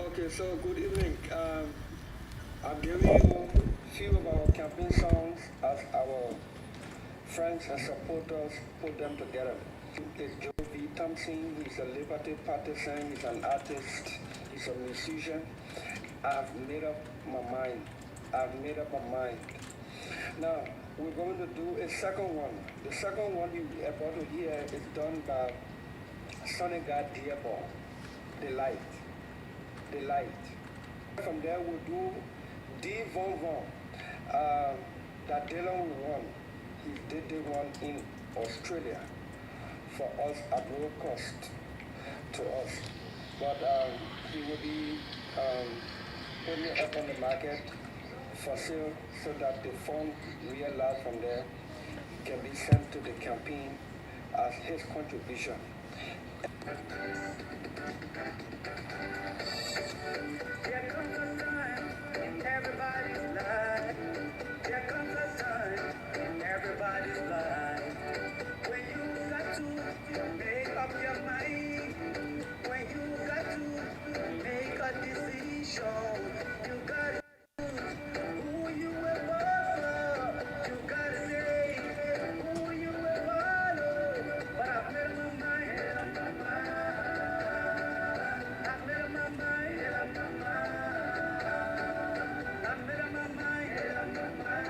Okay, so good evening. I'm giving you a few of our campaign songs as our friends and supporters put them together. It's Joe V. Thompson. He's a Liberty partisan. He's an artist. He's a musician. I've made up my mind. I've made up my mind. Now, we're going to do a second one. The second one you're about to hear is done by Sonny God Diabo, The Light. The Light. From there, we'll do D. Von Von. That Dylan won. He did the one in Australia for us at no cost to us. But he will be putting it up on the market for sale so that the fund realized from there can be sent to the campaign as his contribution. There comes a time in everybody's life. There comes a time in everybody's life when you got to make up your mind. When you got to make a decision, you got to who you will follow. You gotta say who you will follow. But I've made up my mind. I've made up my mind. I've made up my mind. I've made up my mind. I've made up my mind.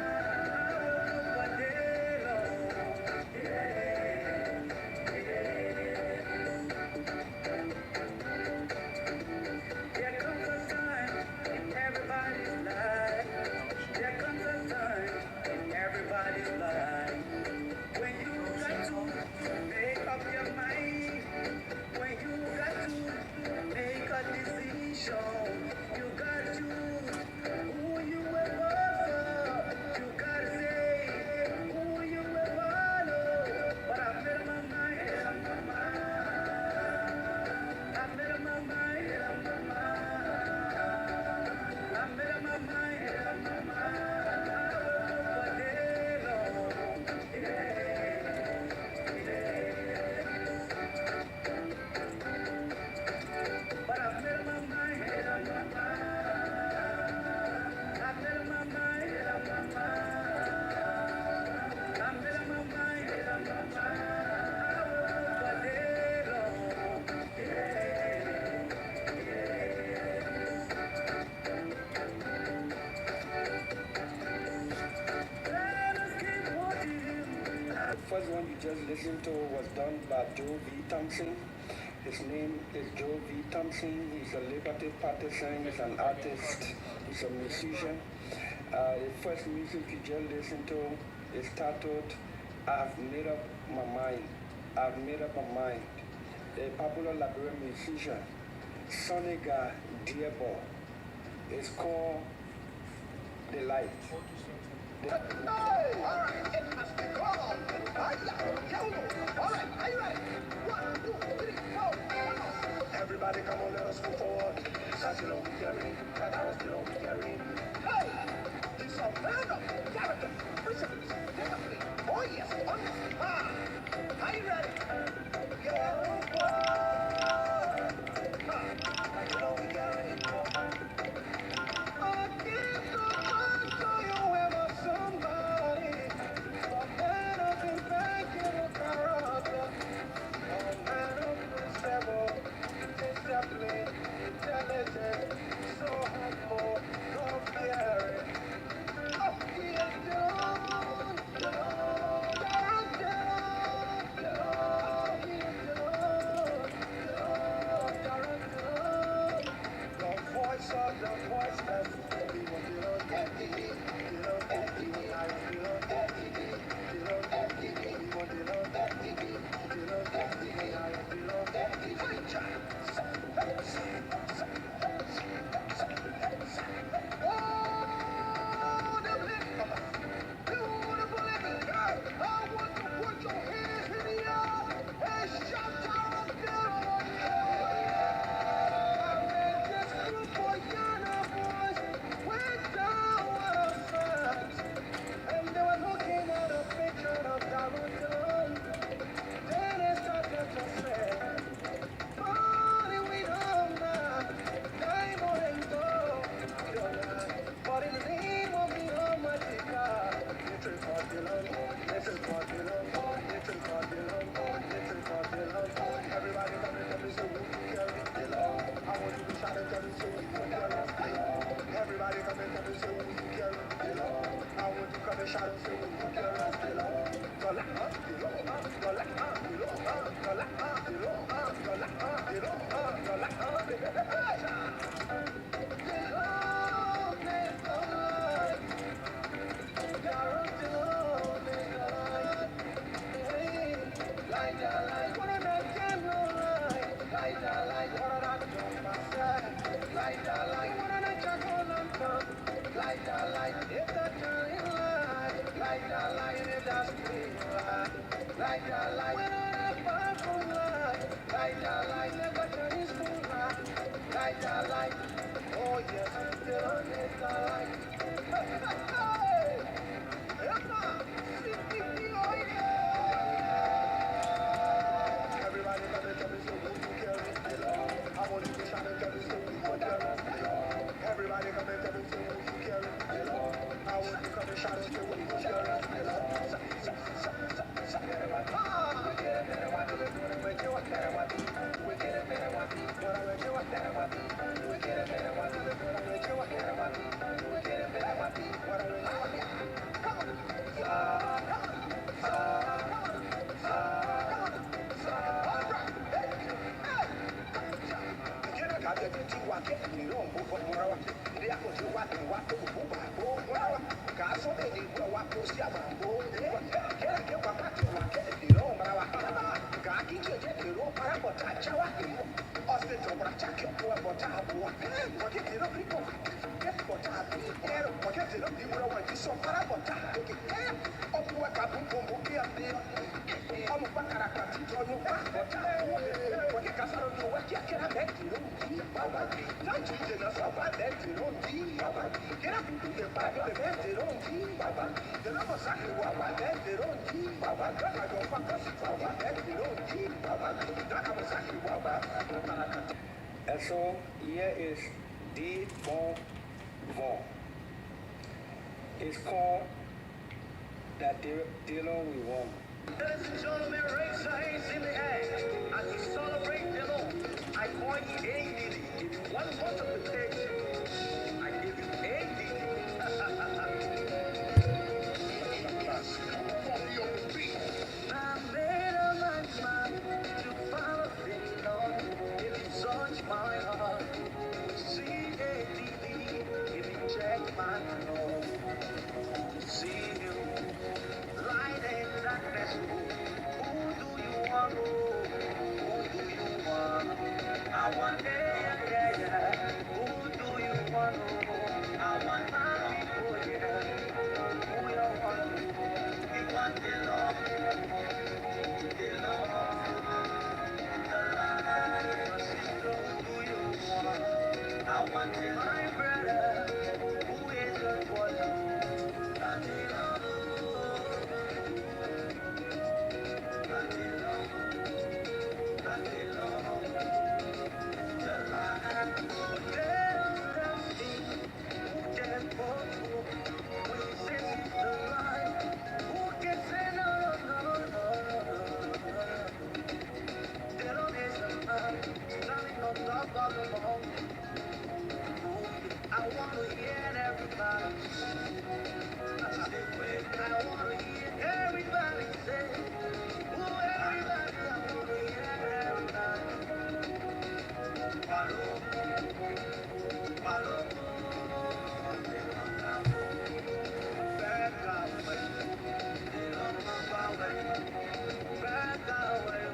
But they don't. There comes a time in everybody's life. There comes a time in everybody's life when you got to make up your mind. When you got to make a decision, you got to choose who you will vote for. You gotta say who you will follow. But I've made up my mind. I've made up my mind. I've made up my mind. I've made up my mind. I've made up my mind. But they don't. But I've made up my mind. I've made up my mind. I've made up my mind. I've made up my mind. I've made up my mind. I've made up my mind. But they don't. Let us keep walking. The first one you just listened to was done by Joe V. Thompson. His name is Joe V. Thompson. He's a Liberty partisan. He's an artist. He's a musician. The first music you just listened to is titled I've Made Up My Mind. I've Made Up My Mind. A popular Liberian musician, Sonny Diabo, is called The Light. Hey, all right, it must be called. All right, are you ready? 1, 2, 3, 4. Everybody come on, let us move forward. I still don't be carrying. I still don't be carrying. Hey, it's a man of character. Principles, discipline. Oh, yes. Are you ready? Yeah. I still don't be carrying. I give the mind to you ever somebody. A man of impeccable character. A man of principle, discipline, intelligent, so humble, so fearing. Oh, he is done, the voice of the voiceless. We will be on MTV. We on MTV. I will be on MTV. We on MTV. We will be on MTV. We on MTV. I will be on MTV. Oh, the lift. Beautiful living God. I want to put your hands in the air and shout out there. Oh yes, everybody come and tell me so who you carry the Lord. I want you to shout and tell me so who you carry the Lord. Everybody come and tell me so who you carry the Lord. I want you to come and shout and say who you carry the Lord. And so here is D. Bon Vaughn. It's called That Dillon We Won. Ladies and gentlemen, raise your hands in the air as we celebrate the Lord. I call you ADD. If you want multiplication, I give you ADD. I made up my mind to follow the Lord. If you touch my heart, see ADD. If you check my heart, see him. Light and darkness, who do you want? Who do you want? I want yeah. Who do you want? I want my people, yeah. Who you want? We want the Lord, the Lord. Who do you want? I want my brother, who is good for you. And the I want to hear everybody. I want to hear everybody say, oh, everybody, I want to hear everybody. Follow, follow, back away, back away,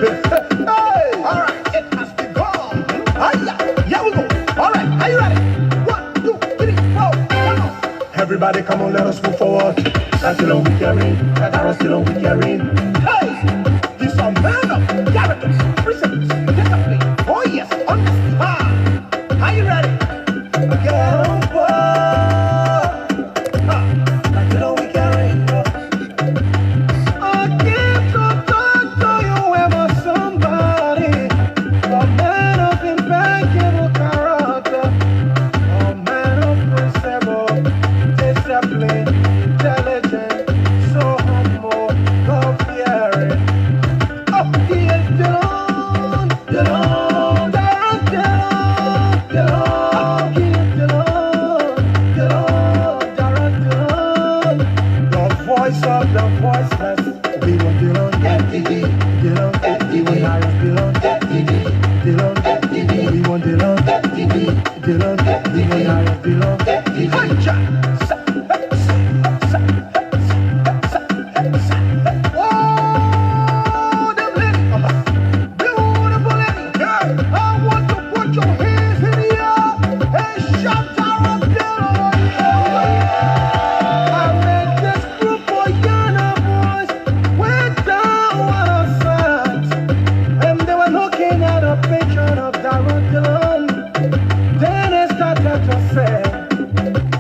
Hey, all right, it has begun. Hiya, here we go. All right, are you ready? 1, 2, 3, 4, come on. Everybody, come on, let us move forward. That's still on we carry. That's still on we carry. Hey, he's a man of character, principles, discipline. Oh yes, understand. Are you ready? Get on board. That's still on we carry. I give to talk to you ever somebody. A man of impeccable character. A man of principle, discipline, intelligent, so humble, God-fearing. Oh, he is Delon, Delon, Delon, Delon, Delon. He is Delon, Delon, Delon, Delon. The voice of the voiceless. We want Delon, FTD, Delon, FTD. We hire Delon, FTD, Delon, FTD. We want Delon, FTD, Delon, FTD. We hire Delon, FTD. Hi-cha! Oh, them ladies, beautiful ladies. I want to put your hands in the air and shout out Delon. I met this group of Yana boys way down on side, and they were looking at a picture of Darren Dillon. Then they started to say,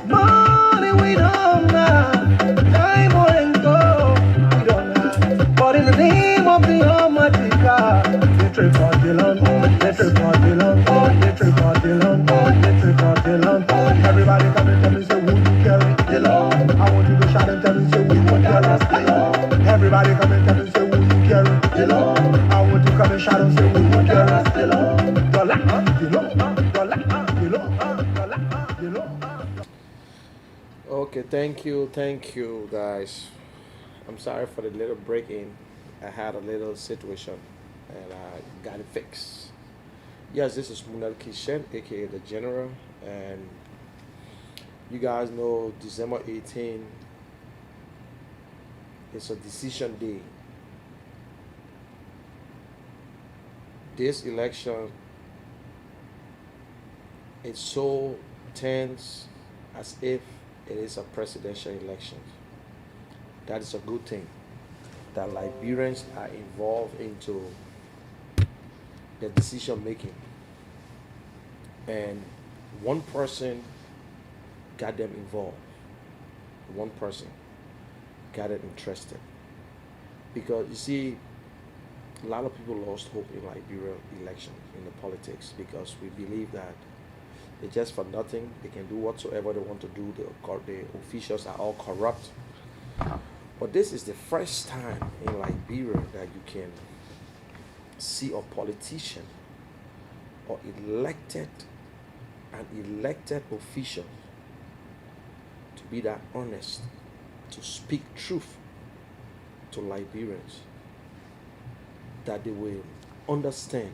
money we don't have, diamond and gold we don't have. But in the name of the Almighty God, little for Dillon, little for Dillon, little for Dillon, little for Dillon. Everybody come and tell me, say, who you carry Dillon? I want you to shout and tell me, say, who you carry Dillon? Everybody come and tell me, say, who you carry Dillon? I want you to come and shout and say, who you carry Dillon? Dollar, Dillon, dollar, Dillon, dollar, Dillon. Okay, thank you, guys. I'm sorry for the little break in. I had a little situation and I got it fixed. Yes, this is Munal Kishen, aka the General, and you guys know December 18 is a decision day. This election is so tense as if it is a presidential election. That is a good thing. That Liberians are involved into the decision making. And one person got them involved. One person got it interested. Because you see, a lot of people lost hope in Liberia election, in the politics, because we believe that they're just for nothing. They can do whatsoever they want to do. The officials are all corrupt. But this is the first time in Liberia that you can see a politician or an elected official to be that honest, to speak truth to Liberians, that they will understand.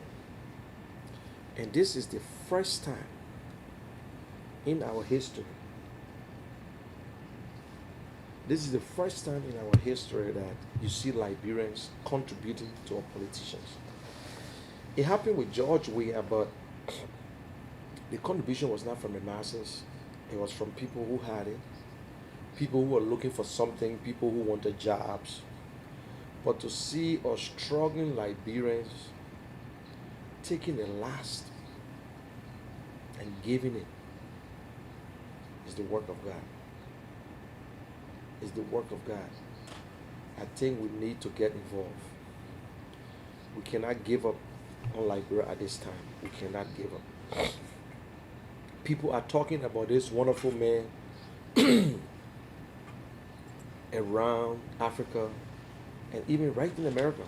And this is the first time in our history. This is the first time in our history that you see Liberians contributing to our politicians. It happened with George Weah, but the contribution was not from the masses. It was from people who had it, people who were looking for something, people who wanted jobs. But to see us struggling Liberians taking the last and giving it is the work of God. Is the work of God. I think we need to get involved. We cannot give up on Liberia at this time. We cannot give up. People are talking about this wonderful man around Africa and even right in America.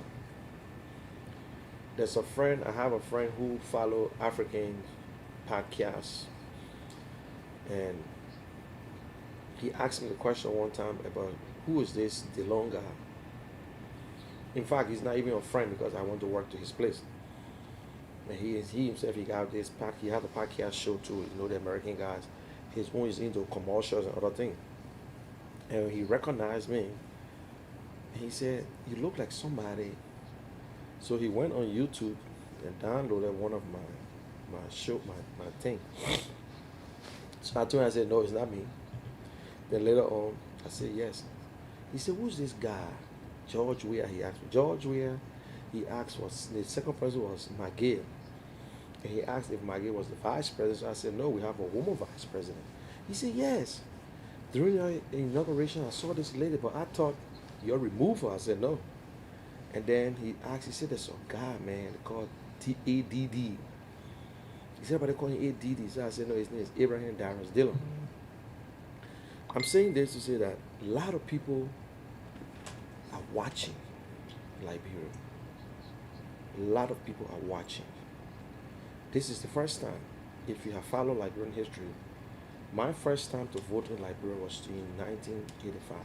I have a friend who follow African podcasts, and he asked me the question one time about who is this Delon guy. In fact, he's not even a friend because I went to work to his place. And he himself, he has a podcast show too, the American guys. His own is into commercials and other things. And he recognized me. And he said, "You look like somebody So he went on YouTube and downloaded one of my thing. So I told him, I said, no, it's not me. Then later on, I said, yes. He said, who's this guy? George Weah, he asked me. George Weah, he asked, was the second person was McGill. And he asked if McGill was the vice president. So I said, no, we have a woman vice president. He said, yes. During the inauguration, I saw this lady, but I thought you're removed her. I said, no. And then he asked, he said, there's a guy, man, called ADD. He said, but they call him ADD. So I said, no, his name is Abraham Darius Dillon. I'm saying this to say that a lot of people are watching Liberia. A lot of people are watching. This is the first time, if you have followed Liberian history, my first time to vote in Liberia was in 1985.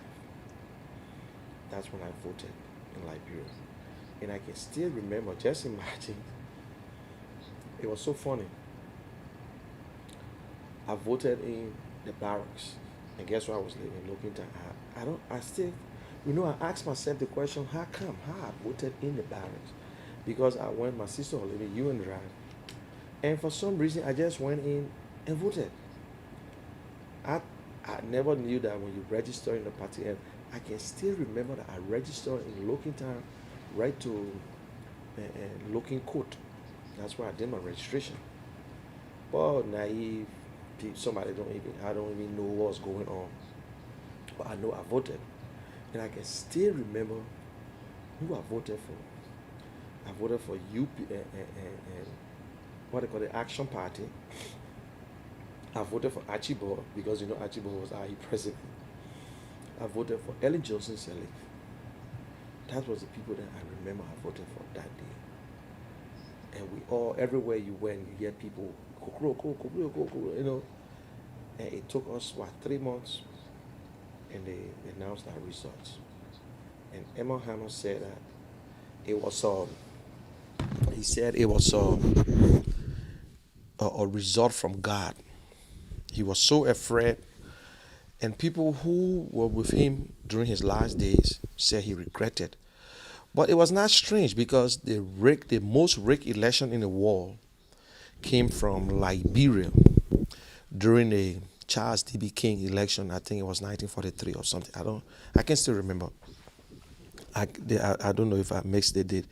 That's when I voted in Liberia. And I can still remember, just imagine, it was so funny. I voted in the barracks. And guess where I was living? Looking I still, I asked myself the question, how come? How I voted in the barracks? Because I went, my sister was living in UN Drive. And for some reason, I just went in and voted. I never knew that when you register in the party, and I can still remember that I registered in Looking Town, right to Looking Court. That's where I did my registration. But naive, I don't even know what's going on. But I know I voted. And I can still remember who I voted for. I voted for UP and what they call the Action Party. I voted for Archibald because Archibald was our president. I voted for Ellen Johnson Sirleaf. That was the people that I remember I voted for that day. And we all, everywhere you went, you hear people, And it took us, 3 months, and they announced our results. And Emma Hammer said that it was he said it was a result from God. He was so afraid, and people who were with him during his last days said he regretted. But it was not strange because the most rigged election in the world came from Liberia during the Charles D.B. King election. I think it was 1943 or something. I can still remember. I don't know if I mixed the date,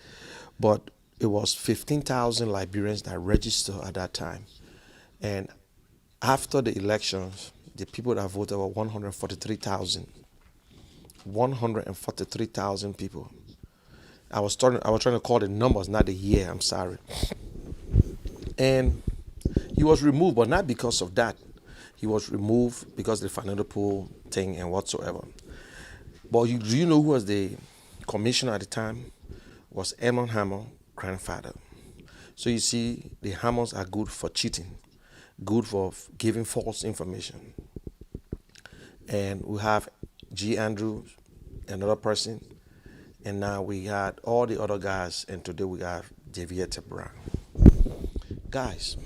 but it was 15,000 Liberians that registered at that time. And after the elections, the people that voted were 143,000. 143,000 people. I was trying to call the numbers, not the year. I'm sorry. And he was removed, but not because of that. He was removed because of the financial pool thing and whatsoever. But do you know who was the commissioner at the time? Was Edmund Hammer, grandfather. So you see, the Hammers are good for cheating, good for giving false information. And we have G. Andrews, another person, and now we had all the other guys, and today we have Javier Brown. Guys,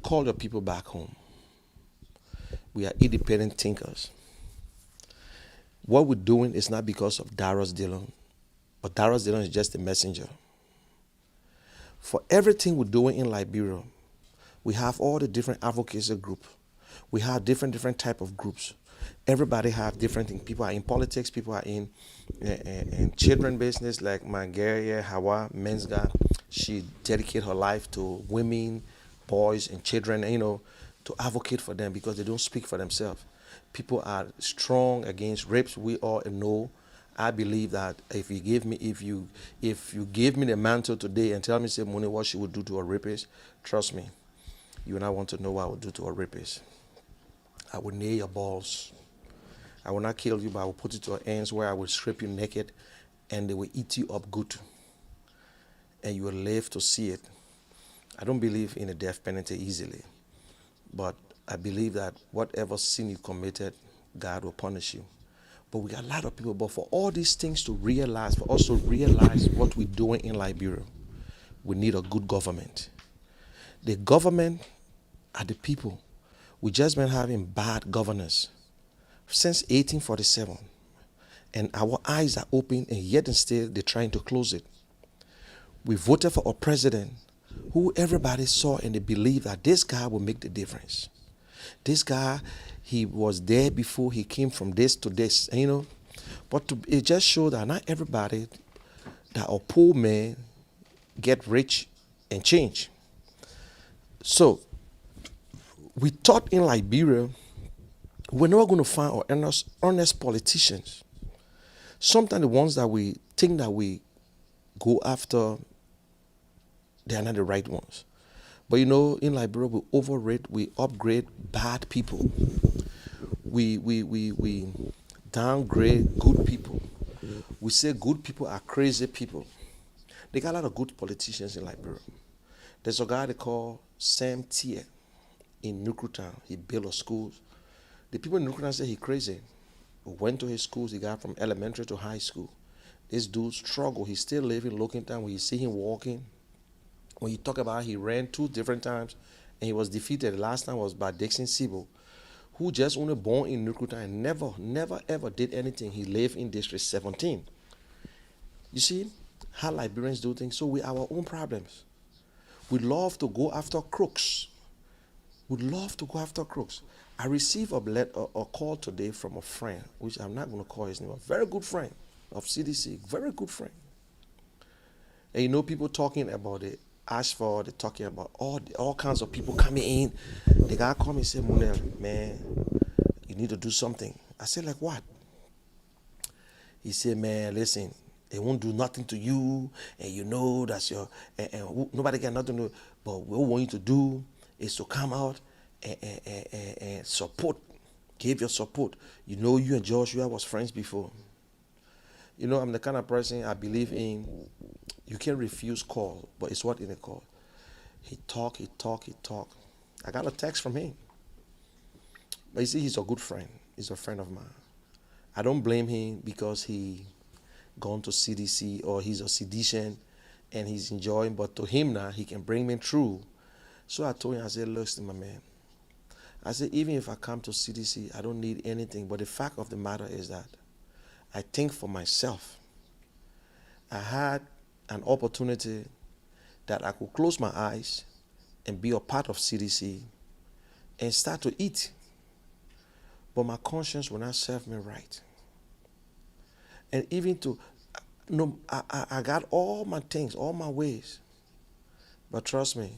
call your people back home. We are independent thinkers. What we're doing is not because of Darius Dillon, but Darius Dillon is just a messenger. For everything we're doing in Liberia, we have all the different advocacy groups. We have different type of groups. Everybody have different things. People are in politics. People are in children business, like Margaria Hawa Mensga. She dedicated her life to women, boys, and children, to advocate for them because they don't speak for themselves. People are strong against rapes. We all know. I believe that if you give me the mantle today and tell me, say, Moni, what she would do to a rapist, trust me, you and I want to know what I would do to a rapist. I would nail your balls. I will not kill you, but I will put it to ends where I will strip you naked and they will eat you up good. And you will live to see it. I don't believe in a death penalty easily, but I believe that whatever sin you committed, God will punish you. But we got a lot of people, but for all these things to realize, for us to realize what we're doing in Liberia, we need a good government. The government are the people. We just been having bad governance since 1847. And our eyes are open, and yet and still they're trying to close it. We voted for a president who everybody saw and they believed that this guy will make the difference. This guy, he was there before he came from this to this, But it just showed that not everybody, that a poor man get rich and change. So we thought in Liberia, we're never going to find our honest politicians. Sometimes the ones that we think that we go after, they are not the right ones. But in Liberia, we overrate, we upgrade bad people. We downgrade good people. We say good people are crazy people. They got a lot of good politicians in Liberia. There's a guy they call Sam Tier in Nukutown. He built a schools. The people in Nukutown say he's crazy. We went to his schools. He got from elementary to high school. This dude struggled. He's still living in Lockington. When you see him walking, when you talk about he ran 2 different times and he was defeated. The last time was by Dixon Sibo, who just only born in Nukutown and never ever did anything. He lived in District 17. You see how Liberians do things? So we have our own problems. We love to go after crooks. We love to go after crooks. I received a call today from a friend, which I'm not going to call his name, a very good friend of CDC, very good friend. And people talking about it. Ashford, they're talking about all kinds of people coming in. The guy called me and said, Munel, man, you need to do something. I said, like what? He said, man, listen, they won't do nothing to you, and that's your, and nobody got nothing to do. But what we want you to do is to come out and support, give your support. You and Joshua was friends before. I'm the kind of person I believe in. You can't refuse call, but it's what in a call. He talk. I got a text from him. But you see, he's a good friend. He's a friend of mine. I don't blame him because he gone to CDC or he's a seditious and he's enjoying, but to him now, he can bring me through. So I told him, I said, listen, my man. I said, even if I come to CDC, I don't need anything. But the fact of the matter is that I think for myself. I had an opportunity that I could close my eyes and be a part of CDC and start to eat. But my conscience will not serve me right. And even I got all my things, all my ways. But trust me,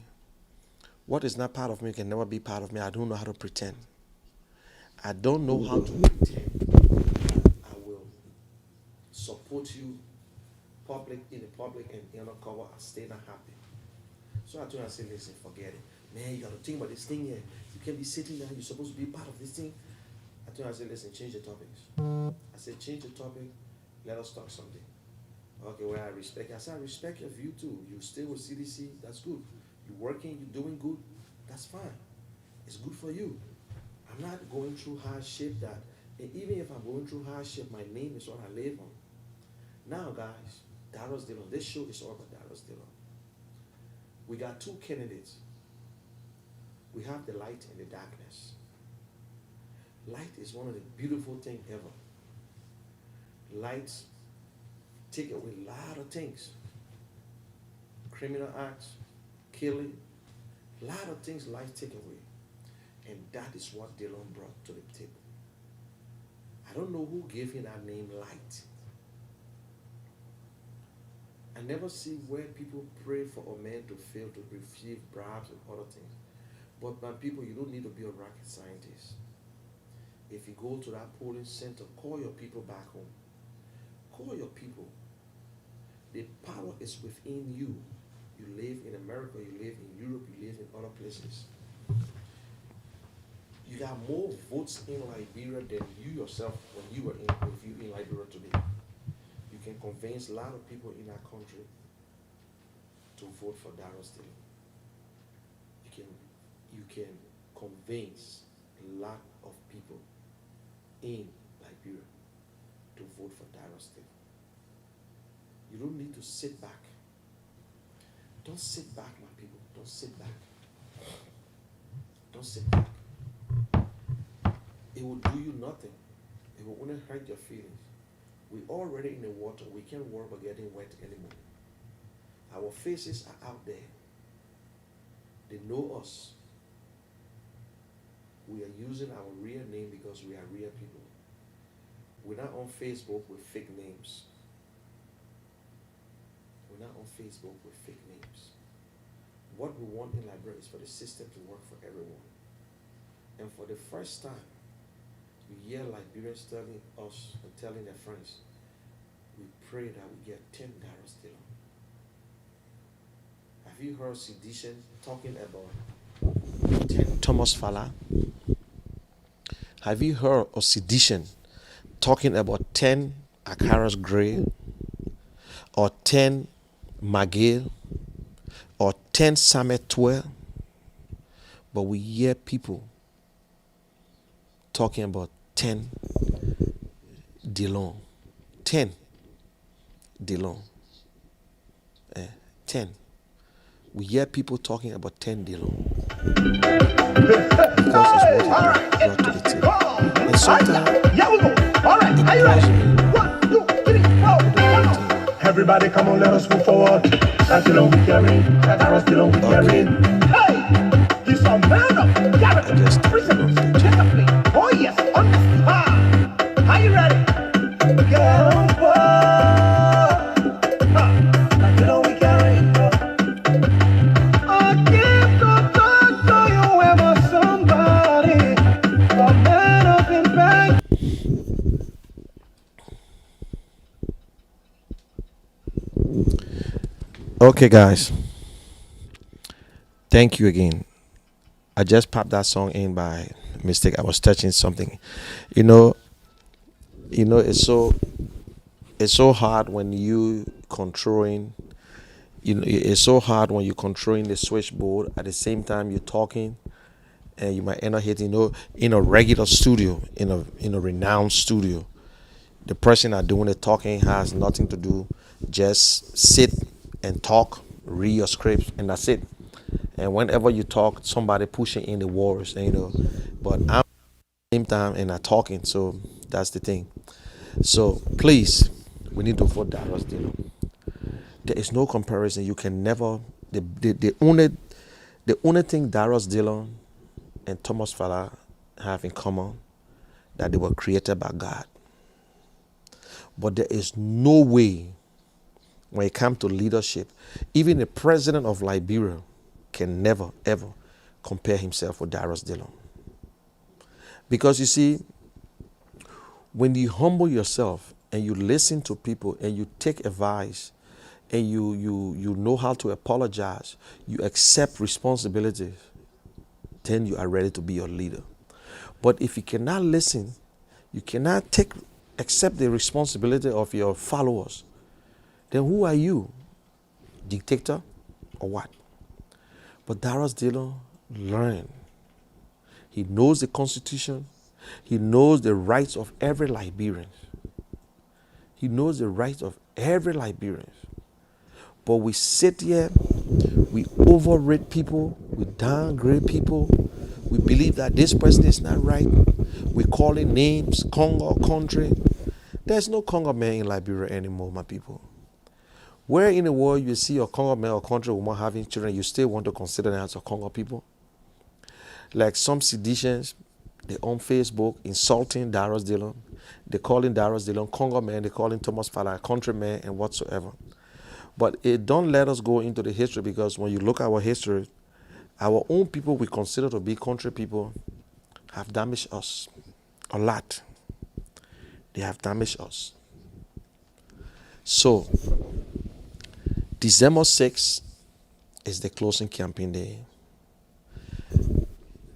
what is not part of me can never be part of me. I don't know how to pretend. I don't know how to pretend. I will support you in the public and undercover and stay not happy. So I told him, I said, listen, forget it. Man, you got to think about this thing here. You can't be sitting there. You're supposed to be part of this thing. I told him, I said, listen, change the topics. I said, change the topic. Let us talk something. Okay, well, I respect. I said, I respect your view too. You stay with CDC. That's good. You're working. You're doing good. That's fine. It's good for you. I'm not going through hardship that, and even if I'm going through hardship, my name is what I live on. Now, guys, Dallas Dillon. This show is all about Dallas Dillon. We got 2 candidates. We have the light and the darkness. Light is one of the beautiful things ever. Lights take away a lot of things. Criminal acts, killing, a lot of things light take away. And that is what Dillon brought to the table. I don't know who gave him that name, Light. I never see where people pray for a man to fail, to receive bribes and other things. But my people, you don't need to be a rocket scientist. If you go to that polling center, call your people back home. Call your people. The power is within you. You live in America, you live in Europe, you live in other places. You got more votes in Liberia than you yourself when you were in Liberia today. You can convince a lot of people in our country to vote for Dallas Dillon. You can convince a lot of people in Liberia to vote for Dallas Dillon. You don't need to sit back. Don't sit back, my people. Don't sit back. Don't sit back. It will do you nothing. It will only hurt your feelings. We're already in the water. We can't worry about getting wet anymore. Our faces are out there. They know us. We are using our real name because we are real people. We're not on Facebook with fake names. We're not on Facebook with fake names. What we want in Liberia is for the system to work for everyone. And for the first time, you hear Liberians telling us and telling their friends, we pray that we get 10 dollars still. Have you heard sedition talking about 10 Thomas Fala? Have you heard of sedition talking about 10 Akaras Gray or 10 Magil or 10 Samet 12? But we hear people talking about 10 Dillon. 10 Dillon. 10. We hear people talking about 10 Dillon. Because it's what it brought to the table. And sometimes, yeah, we go. All right, are you ready? 1, 2, 3, 4. Everybody, come on, let us move forward. That's the long we carry. That's the long we carry. Hey, he's a man of character, principle, discipline. Oh yes, understand. Are you ready? Get on board. That's the long we carry. I give the talk to you ever somebody. A man of impact. okay, guys. Thank you again. I just popped that song in by mistake. I was touching something. You know, it's so hard when you controlling. It's so hard when you're controlling the switchboard at the same time you're talking, and you might end up hitting. In a regular studio, in a renowned studio, the person that doing the talking has nothing to do. Just sit and talk, read your script, and that's it. And whenever you talk, somebody pushing in the words, But I'm at the same time and I'm talking, so that's the thing. So please, we need to vote Darius Dillon. There is no comparison. You can never. The only thing Darius Dillon and Thomas Fala have in common, that they were created by God. But there is no way, when it comes to leadership, even the president of Liberia can never ever compare himself with Darius Dillon. Because you see, when you humble yourself and you listen to people and you take advice and you know how to apologize, you accept responsibilities, then you are ready to be your leader. But if you cannot listen, you cannot accept the responsibility of your followers, then who are you? Dictator or what? But Darius Dillon learned. He knows the Constitution. He knows the rights of every Liberian. He knows the rights of every Liberian. But we sit here, we overrate people, we downgrade people. We believe that this person is not right. We call it names, Congo country. There's no Congo man in Liberia anymore, my people. Where in the world you see a Congo man or country woman having children, you still want to consider them as a Congo people? Like some seditions, they on Facebook insulting Darius Dillon. They calling Darius Dillon Congo man, they calling Thomas Fala a countryman and whatsoever. But it don't let us go into the history, because when you look at our history, our own people we consider to be country people have damaged us a lot. They have damaged us. So, December 6th is the closing campaign day.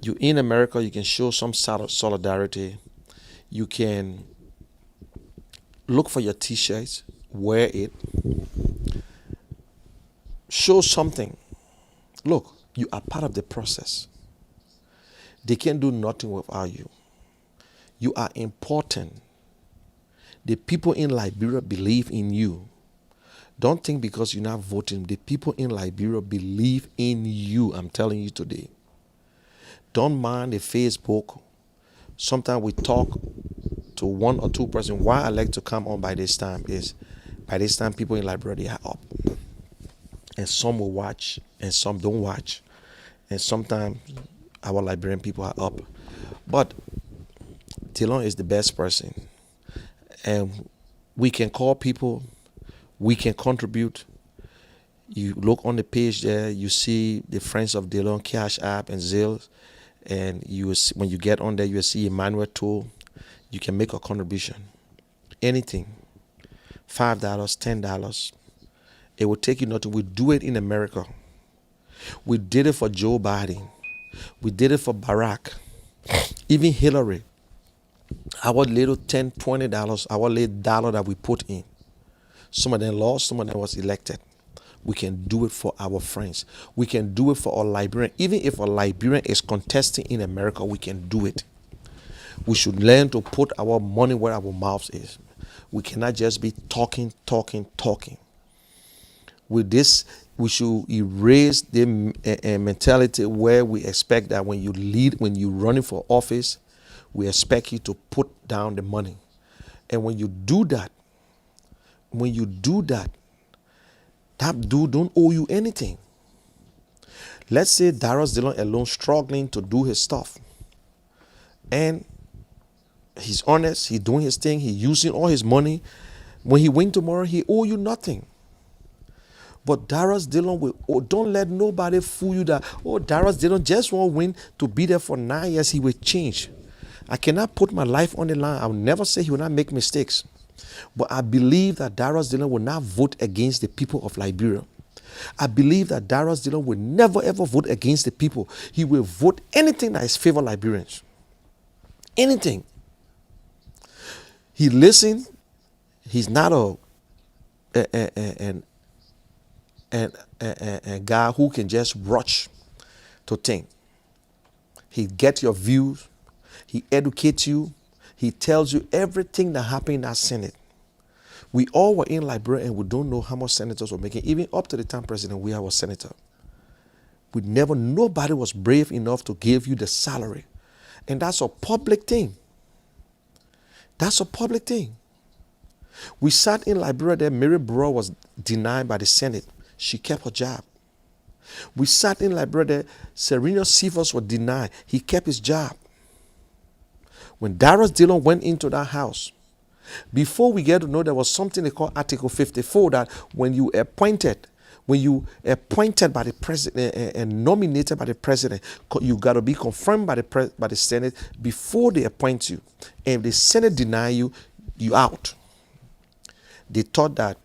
You in America, you can show some sort of solidarity. You can look for your t-shirts, wear it, show something. Look, you are part of the process. They can't do nothing without you. You are important. The people in Liberia believe in you. Don't think because you're not voting, the people in Liberia believe in you. I'm telling you today. Don't mind the Facebook. Sometimes we talk to one or two persons. Why I like to come on by this time is, by this time people in Liberia, they are up. and some will watch and some don't watch, and sometimes our Liberian people are up. But Dillon is the best person, and we can call people, we can contribute. You look on the page there, you see the Friends of Dillon Cash App and Zelle, and you will see, when you get on there, you will see Emmanuel Tool. You can make a contribution, anything, $5, $10. It will take you nothing. We do it in America. We did it for Joe Biden. We did it for Barack, even Hillary. Our little $10, $20, our little dollar that we put in. Some of them lost, some of them was elected. We can do it for our friends. We can do it for a Liberian. Even if a Liberian is contesting in America, we can do it. We should learn to put our money where our mouth is. We cannot just be talking. With this, we should erase the mentality where we expect that when you lead, when you're running for office, we expect you to put down the money. And when you do that, that dude don't owe you anything. Let's say Darius Dillon alone struggling to do his stuff. And he's honest, he's doing his thing, he's using all his money. When he win tomorrow, he owe you nothing. But Darius Dillon will, don't let nobody fool you that, Darius Dillon just won't win to be there for 9 years, he will change. I cannot put my life on the line. I will never say he will not make mistakes. But I believe that Darius Dillon will not vote against the people of Liberia. I believe that Darius Dillon will never ever vote against the people. He will vote anything that is favor Liberians. Anything. He listen. He's not a guy who can just rush to think. He gets your views. He educates you. He tells you everything that happened in that Senate. We all were in Liberia and we don't know how much senators were making. Even up to the time president, we have a senator. Nobody was brave enough to give you the salary. And that's a public thing. That's a public thing. We sat in Liberia there. Mary Brewer was denied by the Senate. She kept her job. We sat in Liberia there. Serena Cephas was denied. He kept his job. When Darius Dillon went into that house, before we get to know there was something they call Article 54, that when you appointed by the president and nominated by the president, you got to be confirmed by the Senate before they appoint you. And if the Senate deny you, you out. They thought that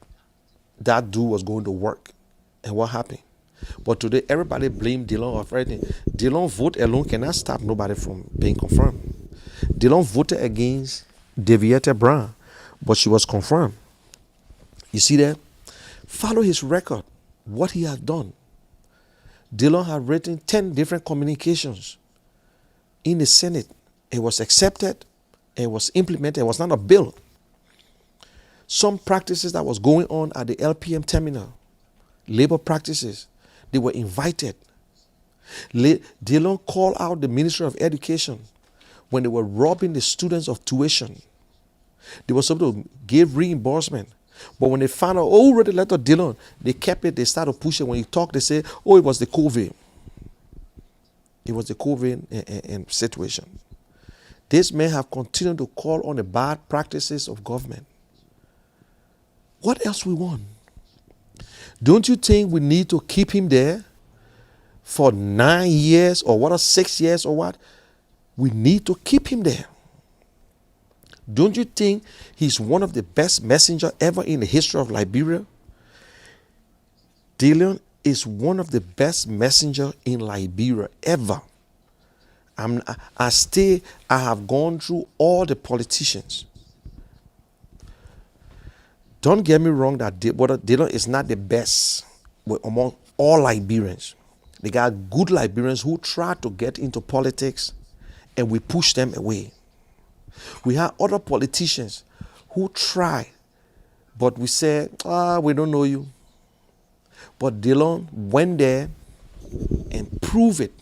dude was going to work. And what happened? But today, everybody blamed Dillon of everything. Dillon vote alone cannot stop nobody from being confirmed. Dillon voted against Devietta Brown, but she was confirmed. You see that? Follow his record, what he has done. Dillon had written 10 different communications in the Senate. It was accepted, it was implemented, it was not a bill. Some practices that was going on at the LPM terminal, labor practices, they were invited. Dillon called out the Ministry of Education when they were robbing the students of tuition. They were supposed to give reimbursement. But when they found out, already letter Dillon, they kept it, they started pushing. When you talk, they say, it was the COVID. It was the COVID situation. This may have continued to call on the bad practices of government. What else we want? Don't you think we need to keep him there for 9 years or what, or 6 years or what? We need to keep him there. Don't you think he's one of the best messengers ever in the history of Liberia? Dillon is one of the best messengers in Liberia ever. I have gone through all the politicians. Don't get me wrong that Dillon is not the best among all Liberians. They got good Liberians who try to get into politics and we push them away. We have other politicians who try, but we say, we don't know you. But Dillon went there and proved it.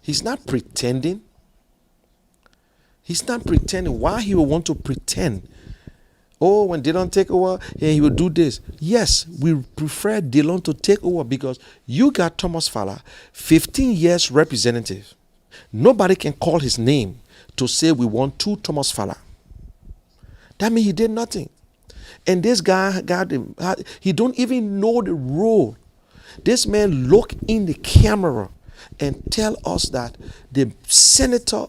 He's not pretending. He's not pretending. Why he would want to pretend Oh, when Dillon take over, yeah, he will do this. Yes, we prefer Dillon to take over because you got Thomas Fowler, 15 years representative. Nobody can call his name to say we want two Thomas Fowler. That means he did nothing. And this guy he don't even know the role. This man look in the camera and tell us that the senator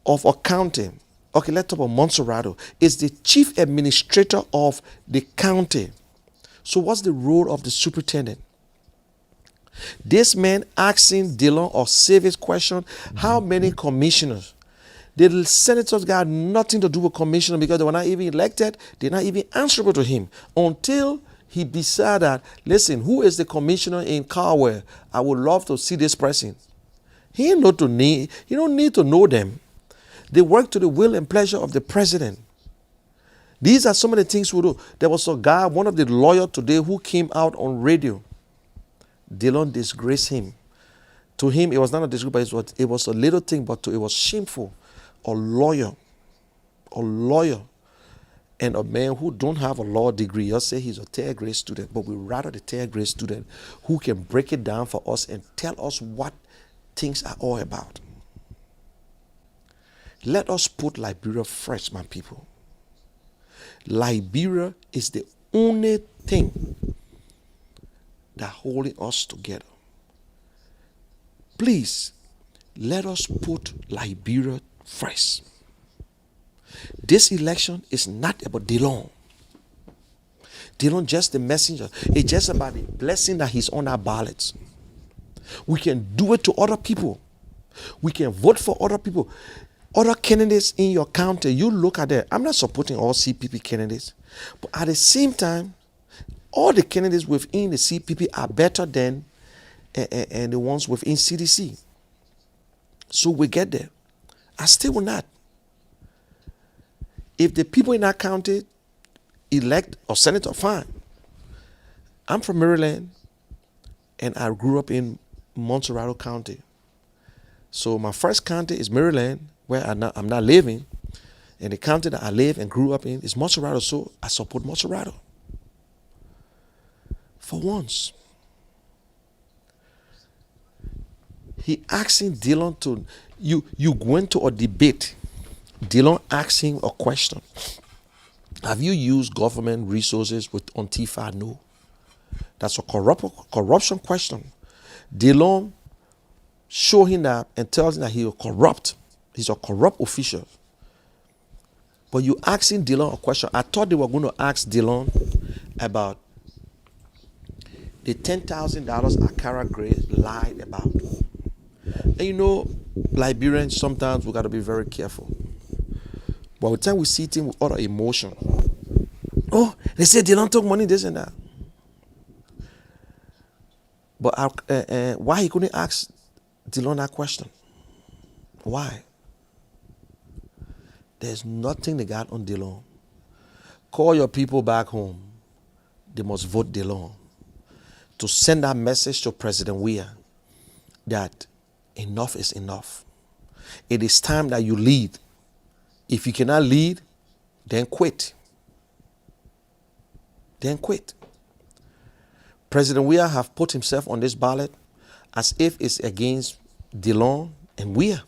of accounting, okay, let's talk about Monserrato, is the chief administrator of the county. So what's the role of the superintendent? This man asking Dillon or Savage question, how many commissioners? The senators got nothing to do with commissioner because they were not even elected. They're not even answerable to him until he decided that, listen, who is the commissioner in Caldwell? I would love to see this person. He don't need to know them. They work to the will and pleasure of the president. These are some of the things we do. There was a guy, one of the lawyers today, who came out on radio. Dillon disgraced him. To him, it was not a disgrace, but it was a little thing, but it was shameful. A lawyer, and a man who don't have a law degree, just say he's a third grade student, but we rather the third grade student who can break it down for us and tell us what things are all about. Let us put Liberia first, my people. Liberia is the only thing that holding us together. Please, let us put Liberia first. This election is not about Dillon. Dillon just the messenger. It's just about the blessing that he's on our ballots. We can do it to other people. We can vote for other people. Other candidates in your county, you look at that. I'm not supporting all CPP candidates. But at the same time, all the candidates within the CPP are better than and the ones within CDC. So we get there. I still will not. If the people in that county elect a senator, fine. I'm from Maryland, and I grew up in Monserrato County. So my first county is Maryland, where I'm not living. And the county that I live and grew up in is Monserrato, so I support Monserrato. For once. He asking Dillon to, you went to a debate. Dillon asking a question. Have you used government resources with Antifa? No. That's a corruption question. Dillon show him that and tells him that he will corrupt. He's a corrupt official. But you asking Dillon a question. I thought they were going to ask Dillon about the $10,000 Akara Gray lied about. And you know, Liberians, sometimes we got to be very careful. But by the time we see things with other emotion, oh, they say Dillon took money, this and that. But why he couldn't ask Dillon that question? Why? There's nothing they got on Dillon. Call your people back home. They must vote Dillon. To send that message to President Weah that enough is enough. It is time that you lead. If you cannot lead, then quit. Then quit. President Weah have put himself on this ballot as if it's against Dillon and Weah.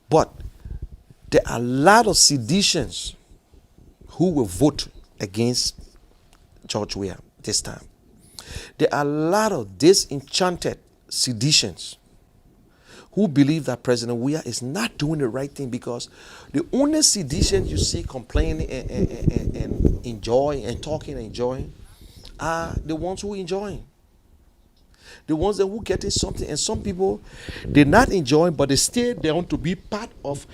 But there are a lot of seditions who will vote against George Weah this time. There are a lot of disenchanted seditions who believe that President Weah is not doing the right thing, because the only seditions you see complaining and enjoying and talking and enjoying are the ones who enjoying. The ones that who getting something, and some people, they're not enjoying, but they want to be part of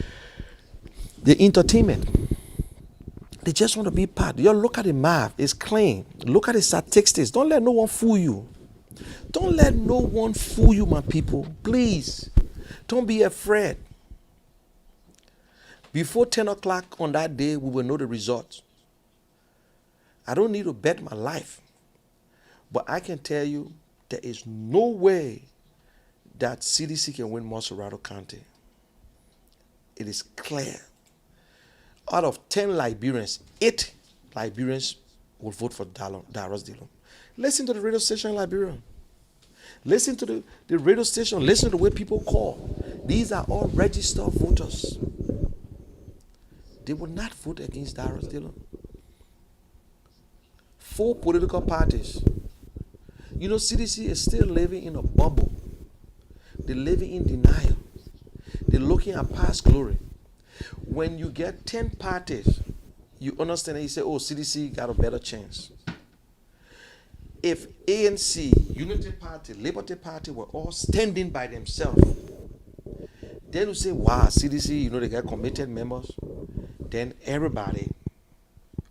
the entertainment. They just want to be part. You look at the math, it's clean. Look at the statistics. Don't let no one fool you. Don't let no one fool you, my people. Please. Don't be afraid. Before 10 o'clock on that day, we will know the results. I don't need to bet my life. But I can tell you, there is no way that CDC can win Monserrato County. It is clear. out of 10 Liberians, 8 Liberians will vote for Darius Dillon. Listen to the radio station in Liberia. Listen to the radio station. Listen to the way people call. These are all registered voters. They will not vote against Darius Dillon. 4 political parties. You know, CDC is still living in a bubble. They're living in denial. They're looking at past glory. When you get 10 parties, you understand and you say, oh, CDC got a better chance. If ANC, Unity Party, Liberty Party were all standing by themselves, then you say, wow, CDC, you know, they got committed members, then everybody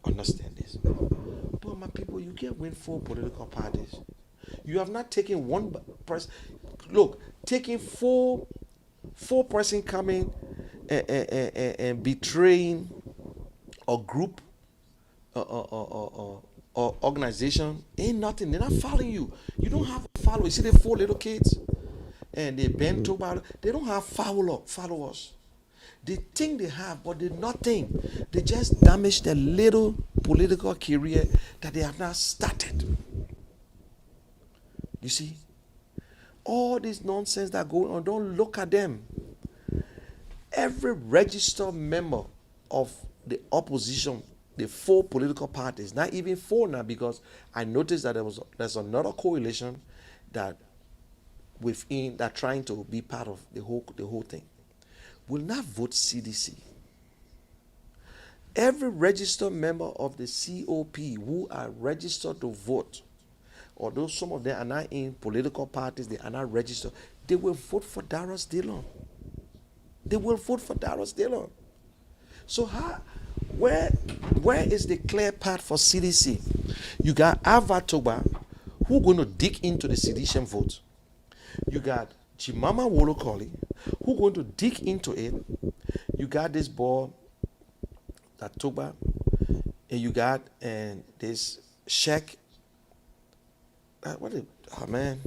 understand this. But my people, you can't win 4 political parties. You have not taken one person. Look, taking four person coming and betraying a group or organization ain't nothing. They're not following you. You don't have a follower. You see the 4 little kids and they bent over. They don't have followers. They think they have, but they're nothing. They just damage their little political career that they have not started. You see? All this nonsense that going on, don't look at them. Every registered member of the opposition, the 4 political parties, not even 4 now, because I noticed that there's another coalition that within that trying to be part of the whole thing, will not vote CDC. Every registered member of the COP who are registered to vote, although some of them are not in political parties, they are not registered, they will vote for Darius Dillon. They will vote for Darius Dillon. So where is the clear path for CDC? You got Alva Toba, who going to dig into the sedition vote. You got Chimama Wolokoli, who going to dig into it. You got this boy, that Toba, and you got this Sheikh. Oh man,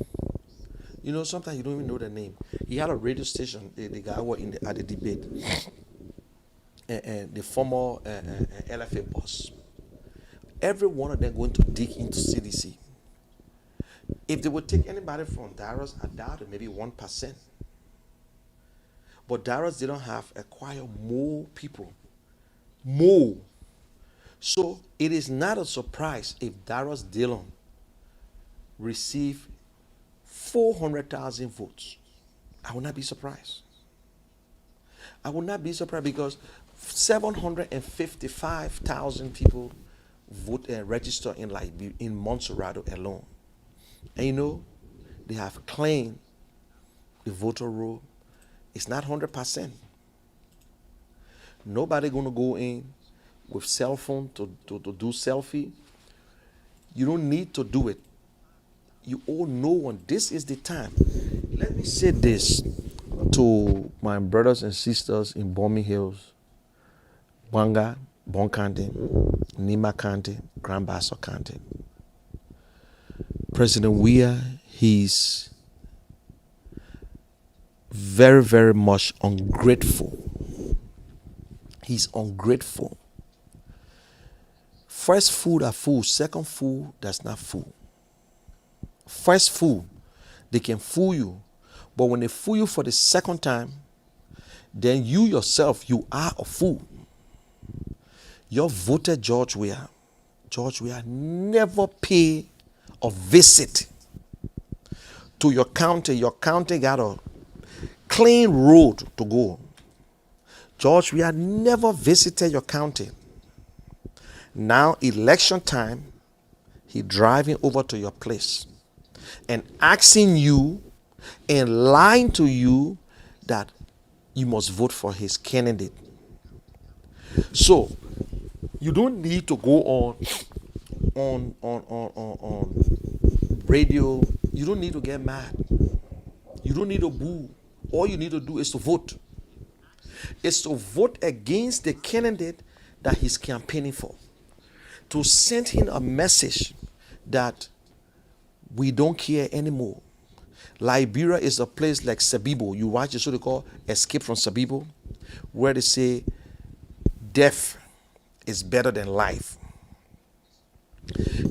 you know, sometimes you don't even know the name. He had a radio station. The guy was at the debate, and the former LFA boss. Every one of them going to dig into CDC. If they would take anybody from Darius, I doubt it, maybe 1%. But Darius didn't have acquired more people, more. So it is not a surprise if Darius Dillon receive 400,000 votes. I will not be surprised. I will not be surprised because 755,000 people vote and register in Montserrat alone. And you know, they have claimed the voter roll. It's not 100%. Nobody gonna go in with cell phone to do selfie. You don't need to do it. You all know when this is the time. Let me say this to my brothers and sisters in Bomi Hills, Banga, Bon County, Nima County, Grand Bassa County. President Weah, he's very, very much ungrateful. He's ungrateful. First food are full, second food that's not full. First fool, they can fool you. But when they fool you for the second time, then you yourself, you are a fool. You voted George Weah. George Weah never pay a visit to your county. Your county got a clean road to go. George Weah never visited your county. Now, election time, he driving over to your place and asking you and lying to you that you must vote for his candidate. So you don't need to go on radio. You don't need to get mad. You don't need to boo. All you need to do is to vote. It's to vote against the candidate that he's campaigning for. To send him a message that we don't care anymore. Liberia is a place like Sabibo. You watch the show they call Escape from Sabibo, where they say death is better than life.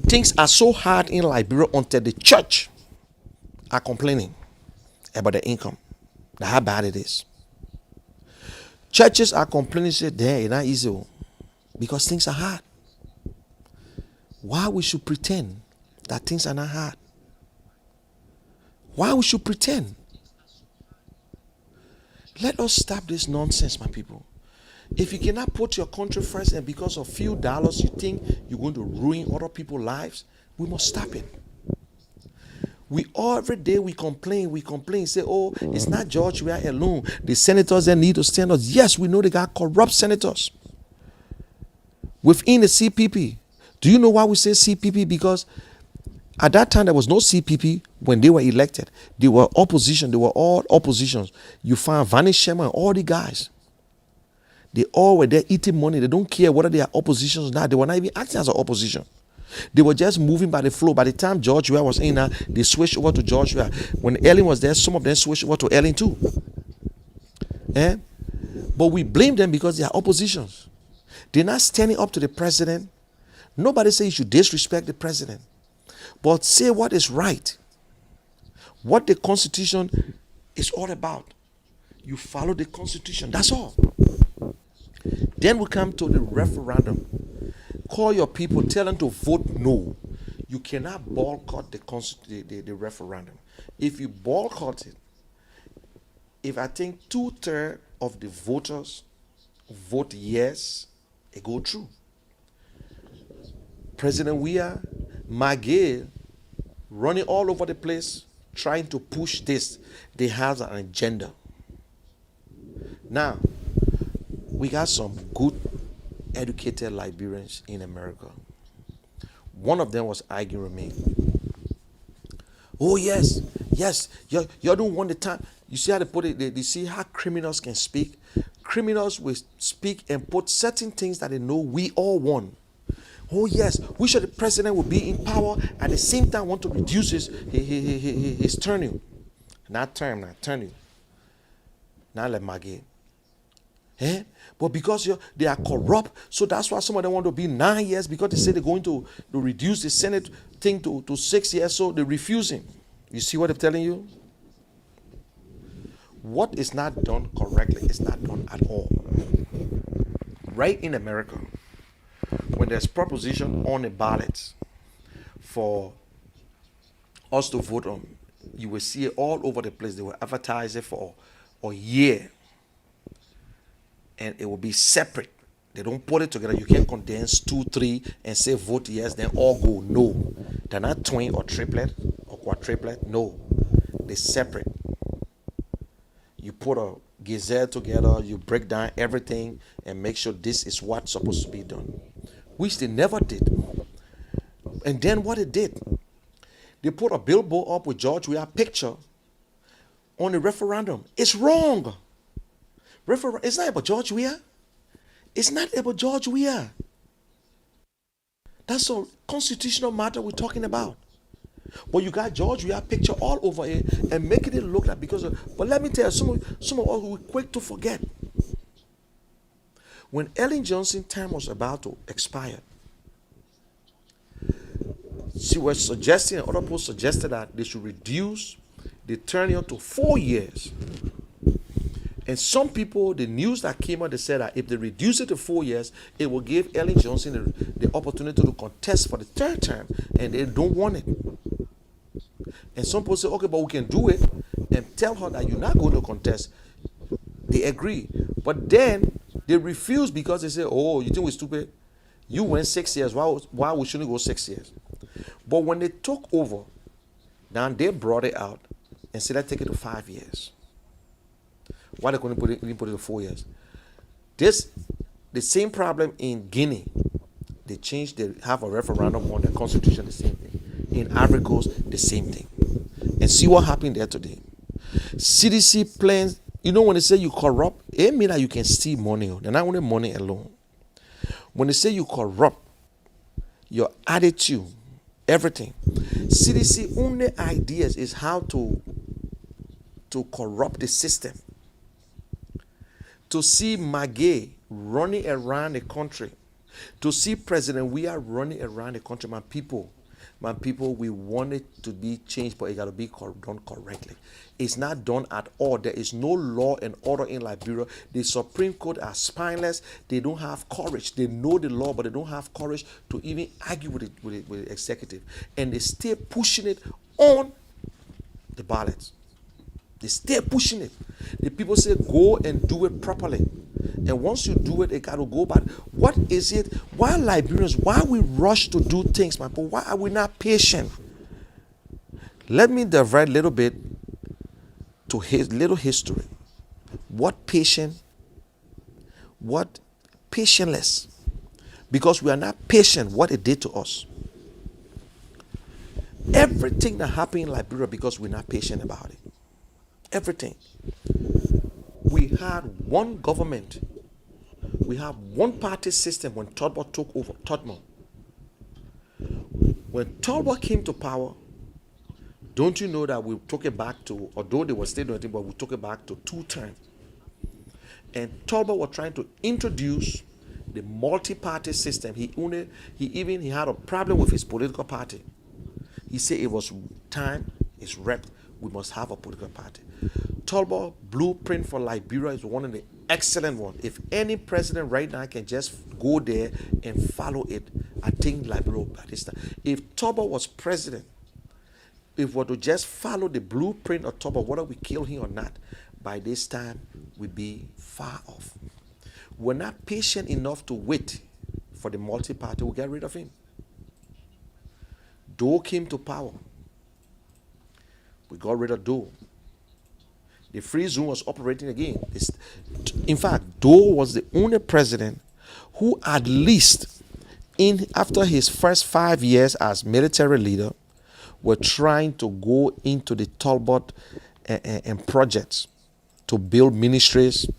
Things are so hard in Liberia until the church are complaining about the income, how bad it is. Churches are complaining, say, "Damn, it's not easy because things are hard." Why we should pretend that things are not hard? Why we should pretend? Let us stop this nonsense, my people. If you cannot put your country first and because of few dollars you think you're going to ruin other people's lives, we must stop it. Every day we complain, say, "Oh, it's not George Weah alone. The senators that need to stand us." Yes, we know they got corrupt senators within the CPP. Do you know why we say CPP? Because at that time there was no CPP when they were elected. They were opposition. They were all oppositions. You find Vanish Sherman, all the guys. They all were there eating money. They don't care whether they are oppositions or not. They were not even acting as an opposition. They were just moving by the flow. By the time George Weah was in, they switched over to George Weah. When Ellen was there, some of them switched over to Ellen too. But we blame them because they are oppositions. They're not standing up to the president. Nobody says you should disrespect the president. But say what is right. What the Constitution is all about. You follow the Constitution. That's all. Then we come to the referendum. Call your people, tell them to vote no. You cannot boycott the referendum. If you boycott it, if I think 2/3 of the voters vote yes, it go through. President Weah, Magay, running all over the place, trying to push this. They have an agenda. Now, we got some good educated Liberians in America. One of them was arguing with me. "Oh yes, you don't want the time." You see how they put it? They see how criminals can speak. Criminals will speak and put certain things that they know we all want. "Oh yes, we should the president will be in power at the same time want to reduce his tenure." Not term, not tenure. Not like Maggie. But because they are corrupt, so that's why some of them want to be 9 years, because they say they're going to reduce the Senate thing to 6 years, so they're refusing. You see what I'm telling you? What is not done correctly is not done at all. Right in America, when there's proposition on the ballot for us to vote on, you will see it all over the place. They will advertise it for a year. And it will be separate. They don't put it together. You can't condense 2, 3 and say vote yes, then all go no. They're not twin or triplet or quadruplet. No. They're separate. You put a gazette together, you break down everything and make sure this is what's supposed to be done. Which they never did. And then what it did, they put a billboard up with George Weah picture on the referendum. It's wrong. It's not about George Weah. It's not about George Weah. That's a constitutional matter we're talking about. But you got George Weah picture all over it and making it look like because of. But let me tell you, some of us were quick to forget. When Ellen Johnson's term was about to expire, she was suggesting, and other people suggested that they should reduce the tenure to 4 years. And some people, the news that came out, they said that if they reduce it to 4 years, it will give Ellen Johnson the opportunity to contest for the third term, and they don't want it. And some people say, "Okay, but we can do it and tell her that you're not going to contest." They agree. But then they refuse because they say, "Oh, you think we're stupid? You went 6 years. Why we shouldn't go 6 years?" But when they took over, now they brought it out and said, "Let's take it to 5 years." Why they couldn't put it to 4 years? The same problem in Guinea. They have a referendum on the constitution, the same thing. In Ivory Coast, the same thing. And see what happened there today. CDC plans, when they say you corrupt, it means that you can steal money. They're not only money alone. When they say you corrupt, your attitude, everything. CDC only ideas is how to corrupt the system. To see Magay running around the country To see President, we are running around the country, my people, we want it to be changed, but it got to be done correctly. It's not done at all. There is no law and order in Liberia. The Supreme Court are spineless. They don't have courage. They know the law, but they don't have courage to even argue with the executive. And they stay pushing it on the ballots. They stay pushing it. The people say, go and do it properly. And once you do it, it got to go back. What is it? Why Liberians, why we rush to do things, my people? Why are we not patient? Let me divert a little bit to his little history. What patientless. Because we are not patient, what it did to us. Everything that happened in Liberia because we're not patient about it. Everything. We had one government. We have one party system when Todbo took over. When Todbo came to power, don't you know that we took it back to, although they were still doing it, but we took it back to 2 terms. And Todbo was trying to introduce the multi-party system. He had a problem with his political party. He said it was time, it's rep, we must have a political party. Todbo blueprint for Liberia is one of the excellent ones. If any president right now can just go there and follow it, I think Liberia by this time. If Todbo was president, if we were to just follow the blueprint of Todbo, whether we kill him or not, by this time we'd be far off. We're not patient enough to wait for the multi-party. We'll get rid of him. Doe came to power. We got rid of Doe. The free zone was operating again. In fact, Doe was the only president who at least after his first 5 years as military leader were trying to go into the Talbot and projects to build ministries,